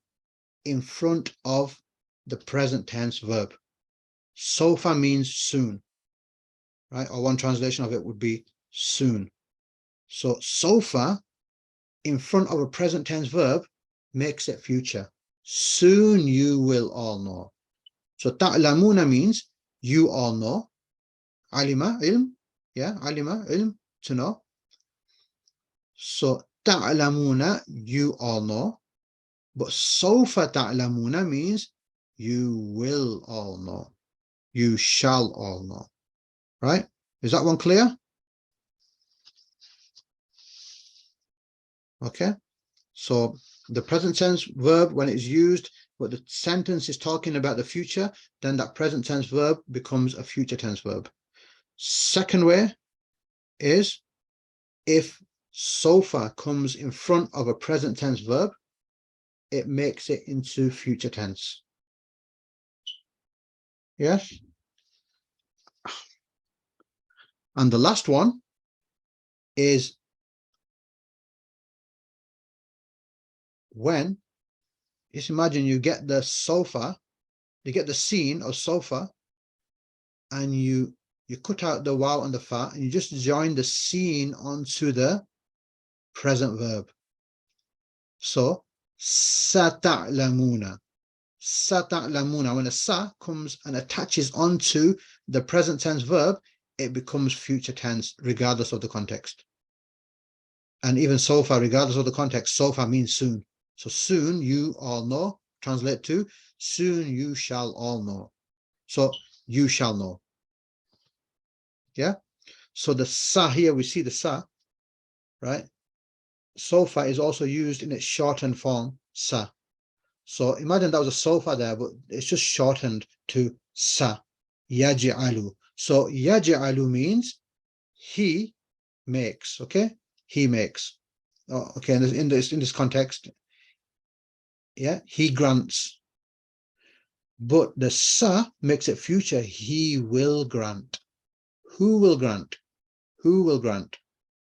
in front of the present tense verb. Sofa means soon, right? Or one translation of it would be soon. So sofa in front of a present tense verb makes it future. Soon you will all know. So ta'lamuna means you all know. Alima, ilm, yeah, alima, ilm, to know. So ta'lamuna, you all know. But sawfa ta'lamuna means you will all know. You shall all know. Right? Is that one clear? Okay. So the present tense verb, when it's used, but the sentence is talking about the future, then that present tense verb becomes a future tense verb. Second way is if sofa comes in front of a present tense verb, it makes it into future tense. Yes? And the last one is when, just imagine you get the sofa, you get the scene of sofa, and you cut out the waw and the fa, and you just join the scene onto the present verb. So, sata'lamuna. Sata'lamuna. When a sa comes and attaches onto the present tense verb, it becomes future tense, regardless of the context. And even sofa, regardless of the context, sofa means soon. So soon you all know, translate to, soon you shall all know. So you shall know. Yeah. So the sa here, we see the sa, right? Sofa is also used in its shortened form, sa. So imagine that was a sofa there, but it's just shortened to sa, yaj'alu. So yaj'alu means he makes, okay? He makes. Oh, okay, in this context, yeah, he grants. But the sa makes it future, he will grant. Who will grant? Who will grant?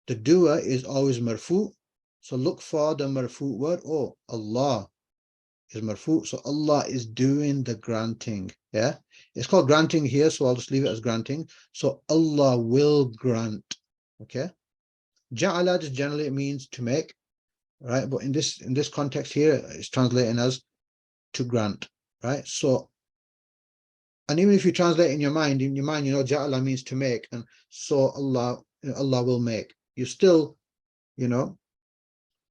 The doer is always marfu, so look for the marfu word. Oh, Allah is marfu, so Allah is doing the granting. Yeah, it's called granting here, so I'll just leave it as granting. So Allah will grant. Okay, ja'ala just generally it means to make, right? But in this context here, it's translating as to grant, right? So, and even if you translate in your mind, you know, ja'ala means to make, and so Allah will make. You still, you know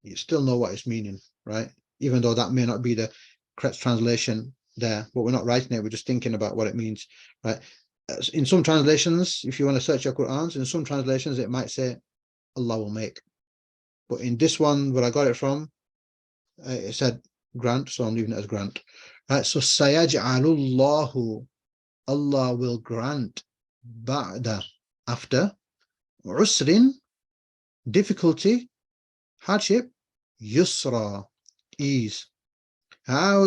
what it's meaning, right? Even though that may not be the correct translation there, but we're not writing it, we're just thinking about what it means, right? In some translations, if you want to search your Qur'ans, in some translations it might say Allah will make, but in this one where I got it from, it said grant, so I'm leaving it as grant, right? So sayaj'alullahu, Allah will grant, ba'da, after, usrin, difficulty, hardship, yusra, ease. I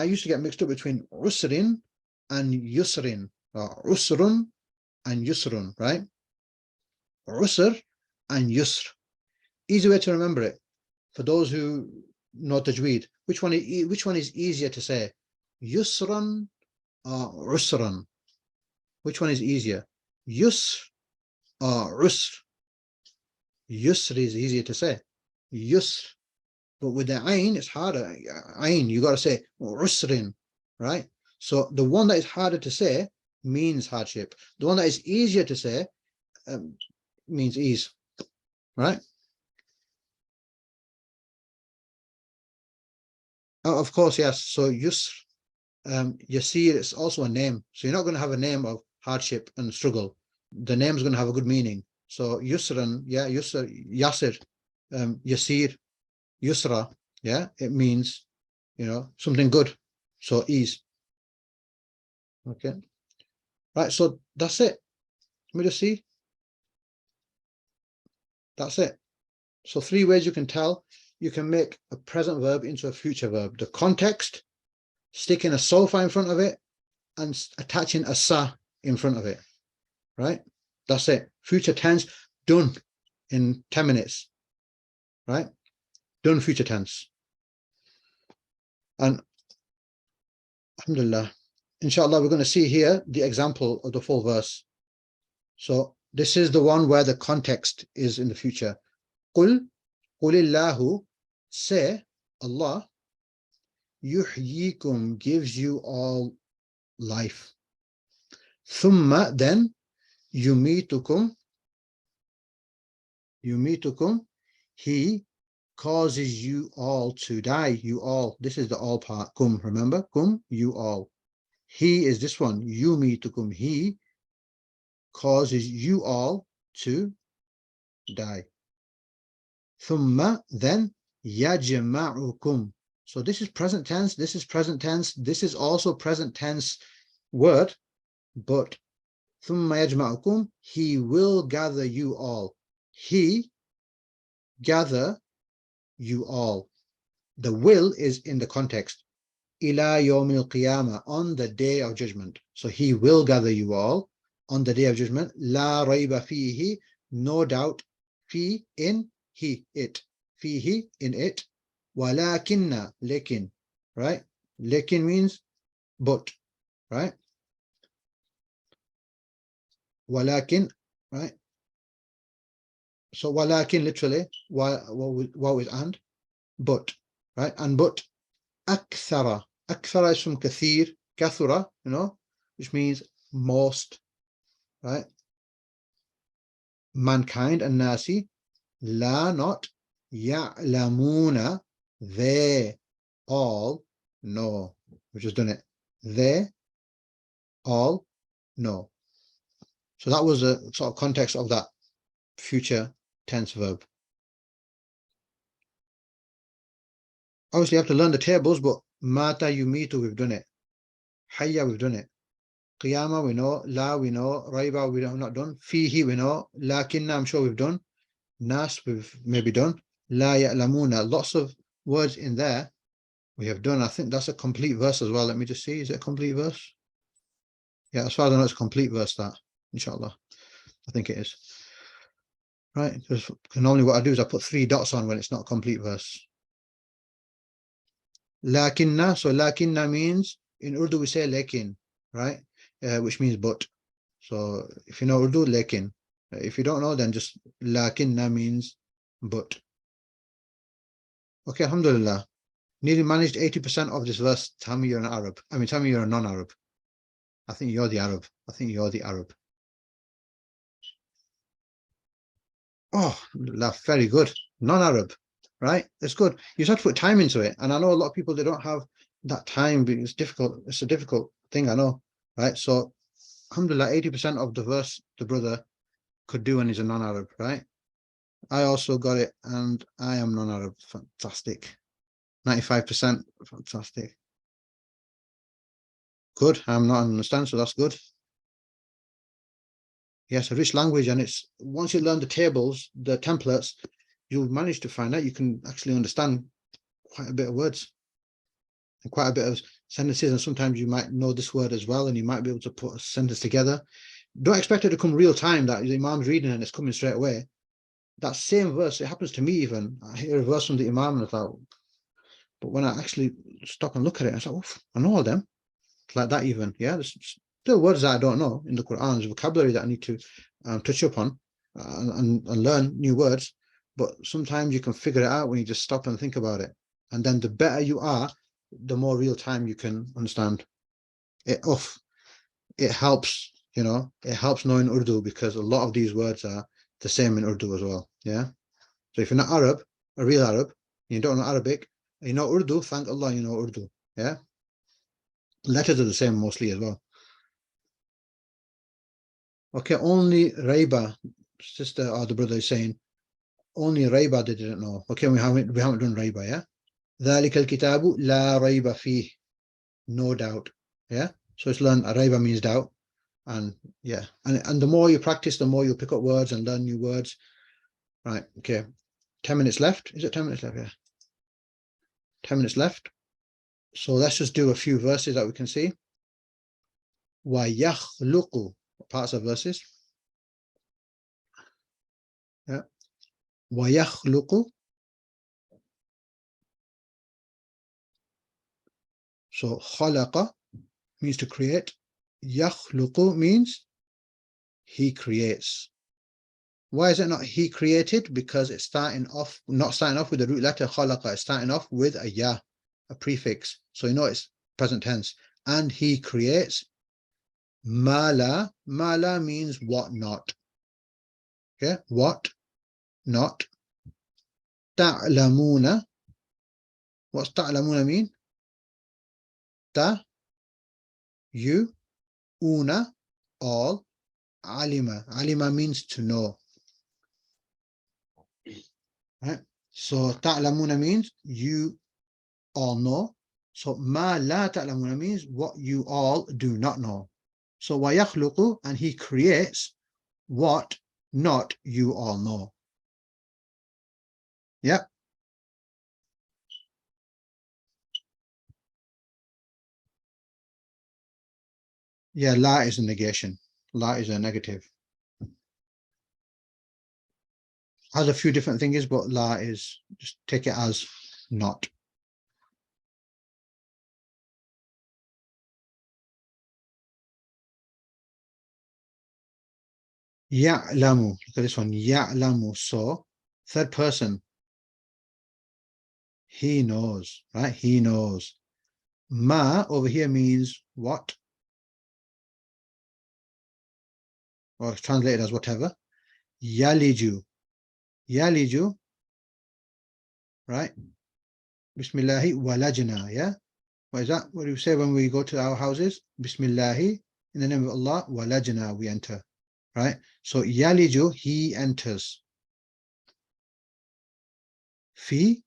used to get mixed up between usrin and yusrin, or usrun and yusrun, right? Usr and yusr. Easy way to remember it for those who know tajweed. Which one is easier to say? Yusran or usran? Which one is easier? Yusr or usr? Yusr is easier to say. Yusr. But with the ayn, it's harder. Ayn, you got to say usrin, right? So the one that is harder to say means hardship. The one that is easier to say means ease, right? Oh, of course, yes. So yusr, yasir, it's also a name. So you're not going to have a name of hardship and struggle. The name is going to have a good meaning. So yusran, yeah, yusr, yasir, yasir, yusra, yeah, it means, something good. So ease. Okay. Right, so that's it. Let me just see. That's it. So 3 ways you can tell. You can make a present verb into a future verb. The context, sticking a sofa in front of it, and attaching a sa in front of it. Right? That's it. Future tense, done in 10 minutes. Right? Done future tense. And Alhamdulillah. Inshallah, we're going to see here the example of the full verse. So this is the one where the context is in the future. Qul, Qulillahu, say, Allah, yuhyikum, gives you all life. Thumma, then, yumitukum, he causes you all to die, you all. This is the all part, kum, remember? Kum, you all. He is this one, yumitukum, he causes you all to die. Thumma, then, yajma'ukum. So this is present tense, this is present tense, this is also present tense word, but thumma yajma'ukum, he will gather you all. He gather you all. The will is in the context. Ila yawmil qiyamah, on the day of judgment. So he will gather you all on the day of judgment. La rayba fihi, no doubt. Fi, in, he, it. Fihi, in it. Walakinna, lekin, right? Lekin means but, right? Walakin, right? So walakin literally, waw is and, but, right? And but, akthara. Akthara is from kathir, kathura, which means most, right? Mankind and nasi, la, not, ya'lamuna, they all know. We've just done it. They all know. So that was the sort of context of that future tense verb. Obviously, you have to learn the tables, but mata yumitu, we've done it. Hayya, we've done it. Qiyama, we know. La, we know. Raiba, we have not done. Fihi, we know. Lakinna, I'm sure we've done. Nas, we've maybe done. La ya'lamuna, lots of words in there we have done. I think that's a complete verse as well. Let me just see. Is it a complete verse? Yeah, as far as I know, it's a complete verse, that, inshallah. I think it is. Right? Because normally what I do is I put 3 dots on when it's not a complete verse. Lakinna, so lakinna means, in Urdu we say lekin, right? Which means but. So if you know Urdu, lekin. If you don't know, then just lakinna means but. Okay, alhamdulillah. Nearly managed 80% of this verse. Tell me you're an Arab. I mean, tell me you're a non-Arab. I think you're the Arab. I think you're the Arab. Oh, very good. Non-Arab, right? It's good. You just have to put time into it. And I know a lot of people, they don't have that time, but it's difficult. It's a difficult thing, I know, right? So, alhamdulillah, 80% of the verse the brother could do when he's a non-Arab, right? I also got it, and I am non-Arab. Fantastic. 95%. Fantastic. Good. I'm not understand, so that's good. Yes, a rich language, and it's once you learn the tables, the templates, you'll manage to find out you can actually understand quite a bit of words and quite a bit of sentences, and sometimes you might know this word as well, and you might be able to put a sentence together. Don't expect it to come real time, that the Imam's reading and it's coming straight away. That same verse, it happens to me even. I hear a verse from the Imam and I thought, but when I actually stop and look at it, I thought, oh, I know all them. It's like that even, yeah. There's still words that I don't know in the Quran. There's vocabulary that I need to touch upon and learn new words. But sometimes you can figure it out when you just stop and think about it. And then the better you are, the more real time you can understand it. It helps, it helps knowing Urdu, because a lot of these words are the same in Urdu as well. Yeah. So if you're not Arab, a real Arab, and you don't know Arabic, and you know Urdu, thank Allah you know Urdu. Yeah. Letters are the same mostly as well. Okay, only Raiba, sister or the brother is saying, only Raiba they didn't know. Okay, we haven't done Raiba, yeah? ذلك الكتاب لا ريب فيه, no doubt. Yeah. So it's learned Raiba means doubt. And yeah, and the more you practice, the more you pick up words and learn new words. Right, okay. 10 minutes left. Is it 10 minutes left? Yeah. 10 minutes left. So let's just do a few verses that we can see. وَيَخْلُقُ, parts of verses. Yeah. وَيَخْلُقُ. So khalaqa, means to create. Yakhluqu means he creates. Why is it not he created? Because it's starting off, not starting off with the root letter khalaqa, it's starting off with a ya, a prefix. So you know it's present tense. And he creates. Mala, mala means what not. Okay, what not. Ta'lamuna. What's ta'lamuna mean? Ta, you, una, all. Alima. Alima means to know. Right? So ta'lamuna means you all know. So ma la ta'lamuna means what you all do not know. So wa yakhluqu, and he creates what not you all know. Yep. Yeah, la is a negation. La is a negative. Has a few different things, but la is, just take it as not. Ya'lamu. Look at this one. Ya'lamu. So, third person. He knows, right? He knows. Ma over here means what? Or it's translated as whatever. Yaliju. Yaliju. Right? Bismillahi walajna. Yeah? What is that? What do we say when we go to our houses? Bismillahi. In the name of Allah. Walajna. We enter. Right? So yaliju. He enters. Fi.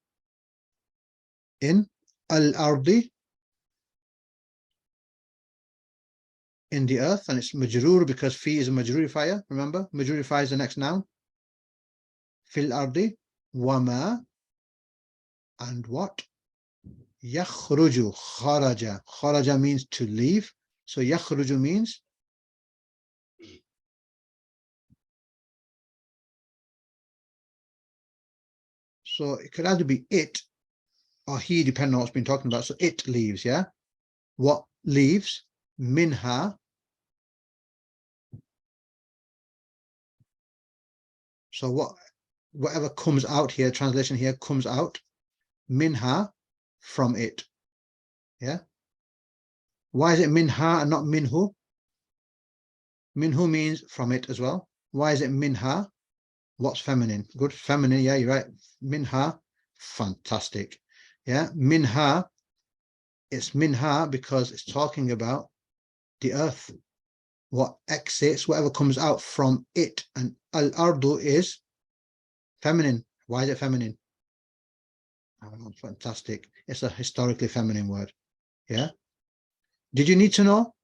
In. Al-ardi. In the earth, and it's majroor because fi is a majroorifier. Remember, majroorifier is the next noun. Fil ardi, wama, and what? Yakhruju, kharaja. Kharaja means to leave. So yakhruju means so it could either be it or he, depending on what's been talking about. So it leaves, yeah. What leaves? Minha. So whatever comes out here, translation here comes out. Minha, from it. Yeah. Why is it minha and not minhu? Minhu means from it as well. Why is it minha? What's feminine? Good, feminine. Yeah, you're right. Minha, fantastic. Yeah, minha. It's minha because it's talking about the earth. What exits, whatever comes out from it, and al-ardu is feminine. Why is it feminine? Oh, fantastic. It's a historically feminine word. Yeah. Did you need to know?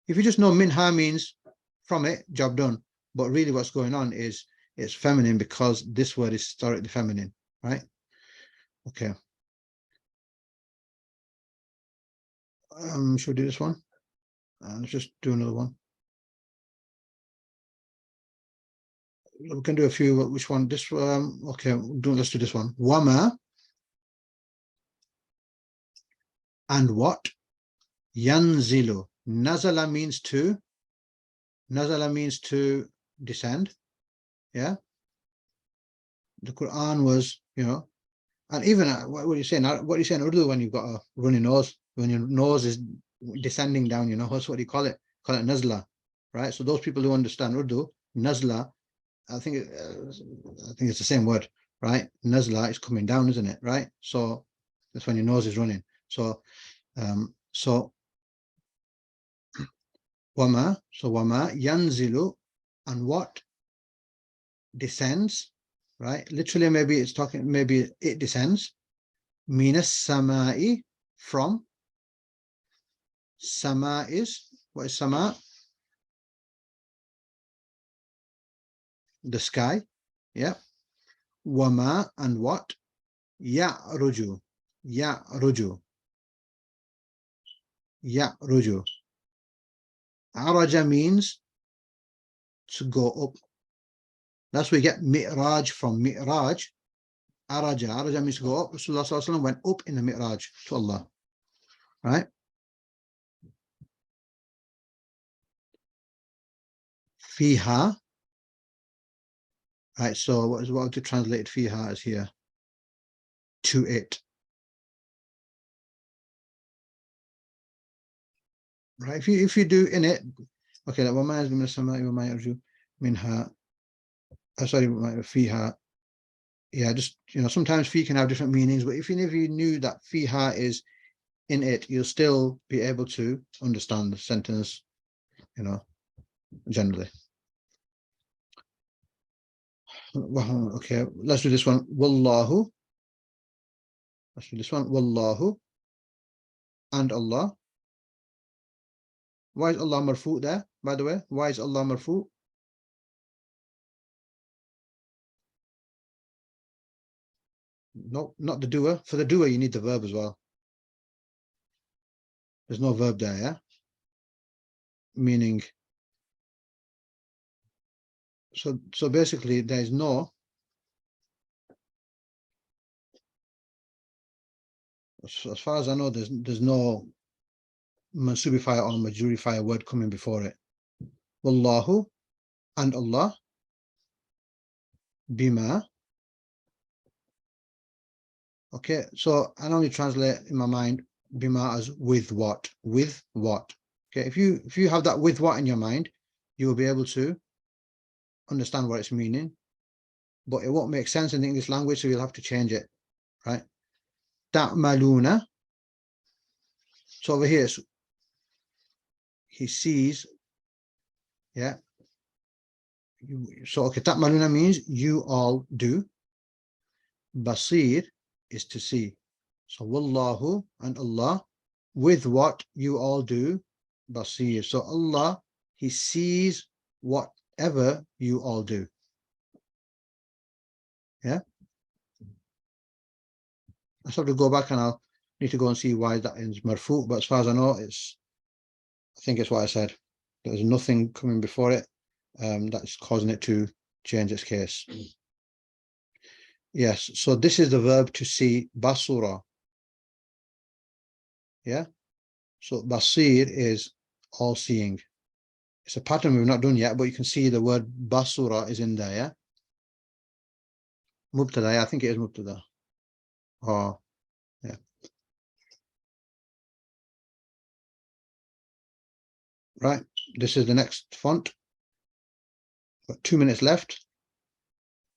If you just know minha means from it, job done. But really what's going on is it's feminine because this word is historically feminine, right? Okay. Should we do this one? Let's just do another one. We can do a few. Which one? This one. Okay, let's do this one. Wama, and what? Yanzilu. Nazala means to. Nazala means to descend. Yeah. The Quran was, and even what are you saying? What are you saying in Urdu when you've got a runny nose? When your nose is descending down, that's what do you call it? Call it nazla, right? So those people who understand Urdu, nazla, I think it's the same word, right? Nazla is coming down, isn't it? Right? So that's when your nose is running. So wama, yanzilu, and what descends, right? Literally, maybe it descends. Minas samai, from. Sama is, what is sama? The sky. Yeah. Wama, and what? Ya'ruju. Ya'ruju. Ya'ruju. Araja means to go up. That's where we get mi'raj from. Mi'raj. Araja. Araja means to go up. Rasulullah went up in the mi'raj to Allah. Right? fiha. Right, so what would you translate fiha as here? To it. Right, if you do in it, okay, that reminds me of somebody minha. Sorry, fiha. Yeah, just sometimes fi can have different meanings, but if you knew that fiha is in it, you'll still be able to understand the sentence, generally. Okay, let's do this one. Wallahu. Let's do this one. Wallahu and Allah. Why is Allah marfu there, by the way? Why is Allah marfu? No, not the doer. For the doer, you need the verb as well. There's no verb there, yeah? Meaning, so basically there is no, as far as I know, there's no mansubifier or majurifier word coming before it. Wallahu and Allah, bima. Okay, so I only translate in my mind bima as with what. Okay, if you have that with what in your mind, you will be able to understand what it's meaning, but it won't make sense in the English language, so you'll have to change it, right? Ta'maluna. So over here, he sees, yeah. So okay, ta'maluna means you all do. Basir is to see. So wallahu and Allah, with what you all do, basir. So Allah, he sees whatever you all do. Yeah. I have to go back and I'll need to go and see why that ends marfu, but as far as I know, I think it's what I said. There's nothing coming before it that's causing it to change its case. Yes, so this is the verb to see, basura. Yeah, so basir is all seeing. It's a pattern we've not done yet, but you can see the word basura is in there. Yeah, mubtada. I think it is mubtada. Oh, yeah. Right, this is the next font. Got 2 minutes left.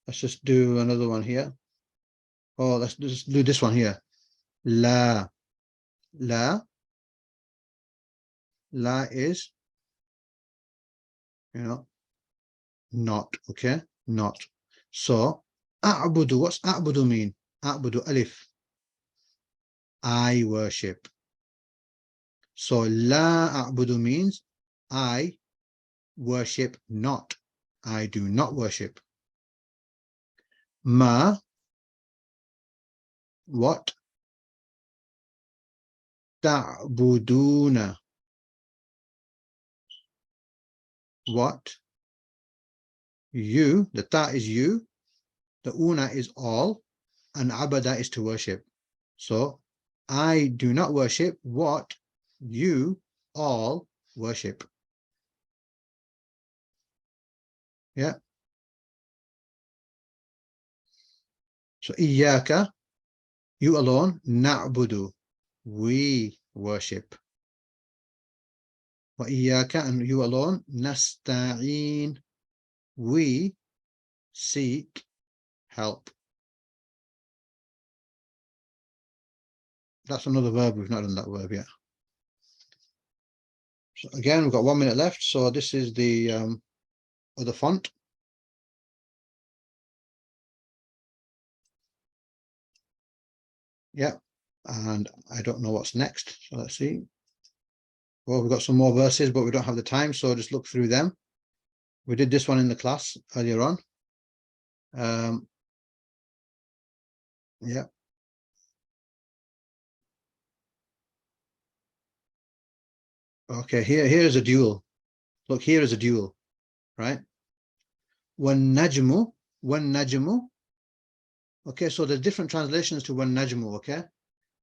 Let's just do another one here. Oh, let's just do this one here. La. La is, not, okay? Not. So, a'budu, what's a'budu mean? A'budu, alif. I worship. So, la a'budu means I worship not. I do not worship. Ma, what? Ta'buduna. What? You, the ta is you, the una is all, and abada is to worship. So, I do not worship what you all worship. Yeah. So, iyaka, you alone, na'budu, we worship. Wa iyaka, and you alone, nasta'in, we seek help. That's another verb. We've not done that verb yet. So again, we've got 1 minute left. So this is the other font. Yeah. And I don't know what's next. So let's see. Well, we've got some more verses, but we don't have the time. So just look through them. We did this one in the class earlier on. Yeah. Okay, here's a dual. Look, here is a dual, right? Wan najmu. Okay, so there's different translations to wan najmu, okay?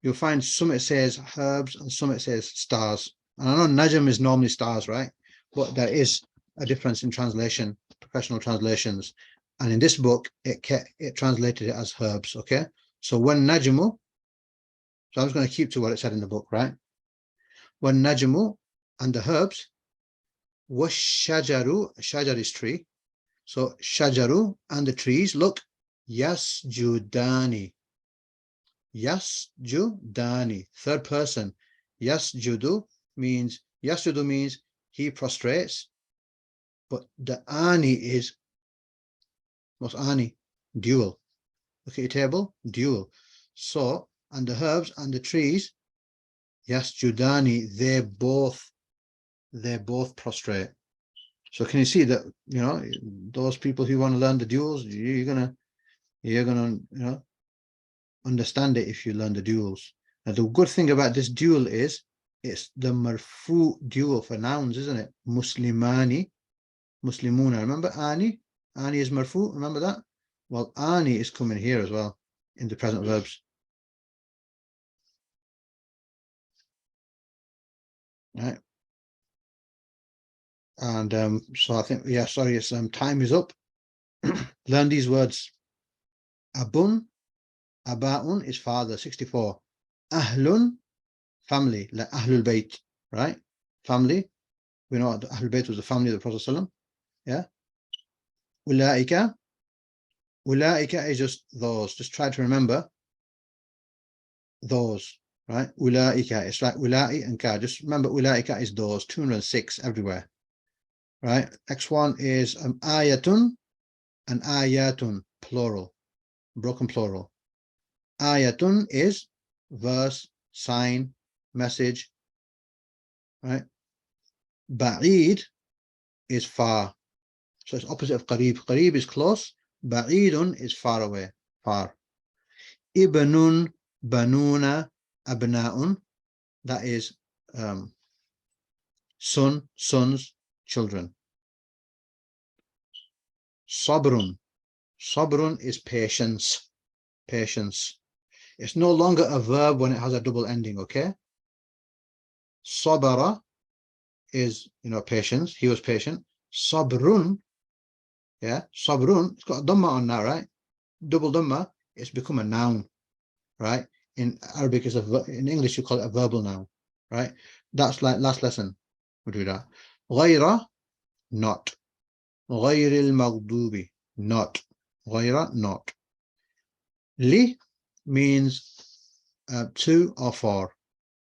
You'll find some it says herbs and some it says stars. And I know najm is normally stars, right? But there is a difference in translation, professional translations. And in this book, it translated it as herbs, okay? So when najmu, so I'm just going to keep to what it said in the book, right? When najmu and the herbs, was shajaru, shajar is tree. So shajaru and the trees, look, yasjudani. Yasjudani, third person. Yasjudu means he prostrates, but the ani is, what's ani? Dual. Look at your table, dual. So, and the herbs and the trees, yasjudani, they both prostrate. So can you see that, you know, those people who want to learn the duals, you're gonna you know, understand it if you learn the duals. Now the good thing about this dual is it's the marfu dual for nouns, isn't it? Muslimani, Muslimuna. Remember ani? Ani is marfu, remember that? Well, ani is coming here as well in the present verbs. Right. And so I think, yeah, sorry, it's time is up. Learn these words. Abun, abaun is father, 64. Ahlun, family, like Ahlul Bayt, right? Family. We know Ahlul Bayt was the family of the Prophet ﷺ. Yeah. Ulaika. Ulaika is just those. Just try to remember those, right? Ulaika. It's like ulai and ka. Just remember ulaika is those. 206 everywhere. Right. Next one is ayatun and ayatun, plural, broken plural. Ayatun is verse, sign, message. Right. Ba'id is far. So it's opposite of qareeb. Qareeb is close. Ba'idun is far away, far. Ibnun, banuna, abna'un. That is son, sons, children. Sabrun. Sabrun is patience. Patience. It's no longer a verb when it has a double ending, okay? Sabara is, you know, patience. He was patient. Sabrun, yeah, sabrun, it's got a dhamma on now, right? Double dhamma, it's become a noun, right? In Arabic, in English, you call it a verbal noun, right? That's like last lesson. We'll do that. Ghayra, not. Ghayril maghdubi, not. Ghayra, not. Li means to or for.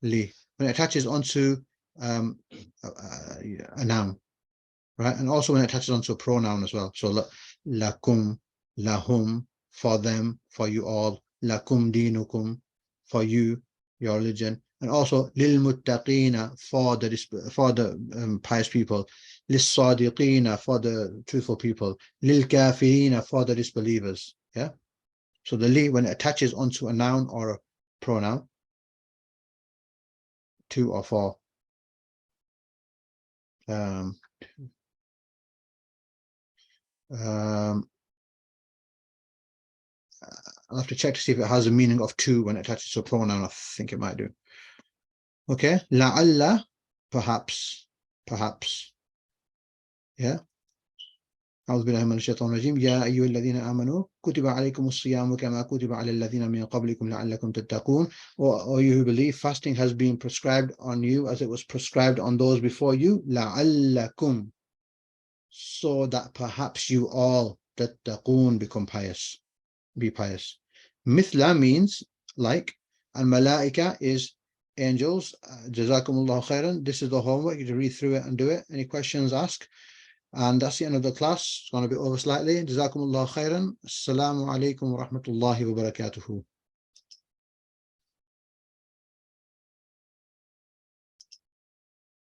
Li. When it attaches onto a noun, right? And also when it attaches onto a pronoun as well. So lakum, lahum, for them, for you all. Lakum dinukum, for you, your religion. And also lil muttaqina, for the pious people. Lis sadiqina, for the truthful people. Lil kafirina, for the disbelievers. Yeah. So the li, when it attaches onto a noun or a pronoun, to or for. I'll have to check to see if it has a meaning of to when it attaches to a pronoun. I think it might do. Okay. La'alla, perhaps. Yeah. أعوذ بالله من الشيطان الرجيم يا أيها الذين آمنوا كتب عليكم الصيام كما كتب على الذين من قبلكم لعلكم تتقون. Or you who believe, fasting has been prescribed on you as it was prescribed on those before you. لعلكم, so that perhaps you all تتقون, become pious, be pious. Mithla means like, and malaika is angels. Jazakumullahu khairan. This is the homework. You can read through it and do it. Any questions, ask. And that's the end of the class. It's going to be over slightly. Jazakumullahu khairan. Assalamu alaikum wa rahmatullahi wa barakatuhu.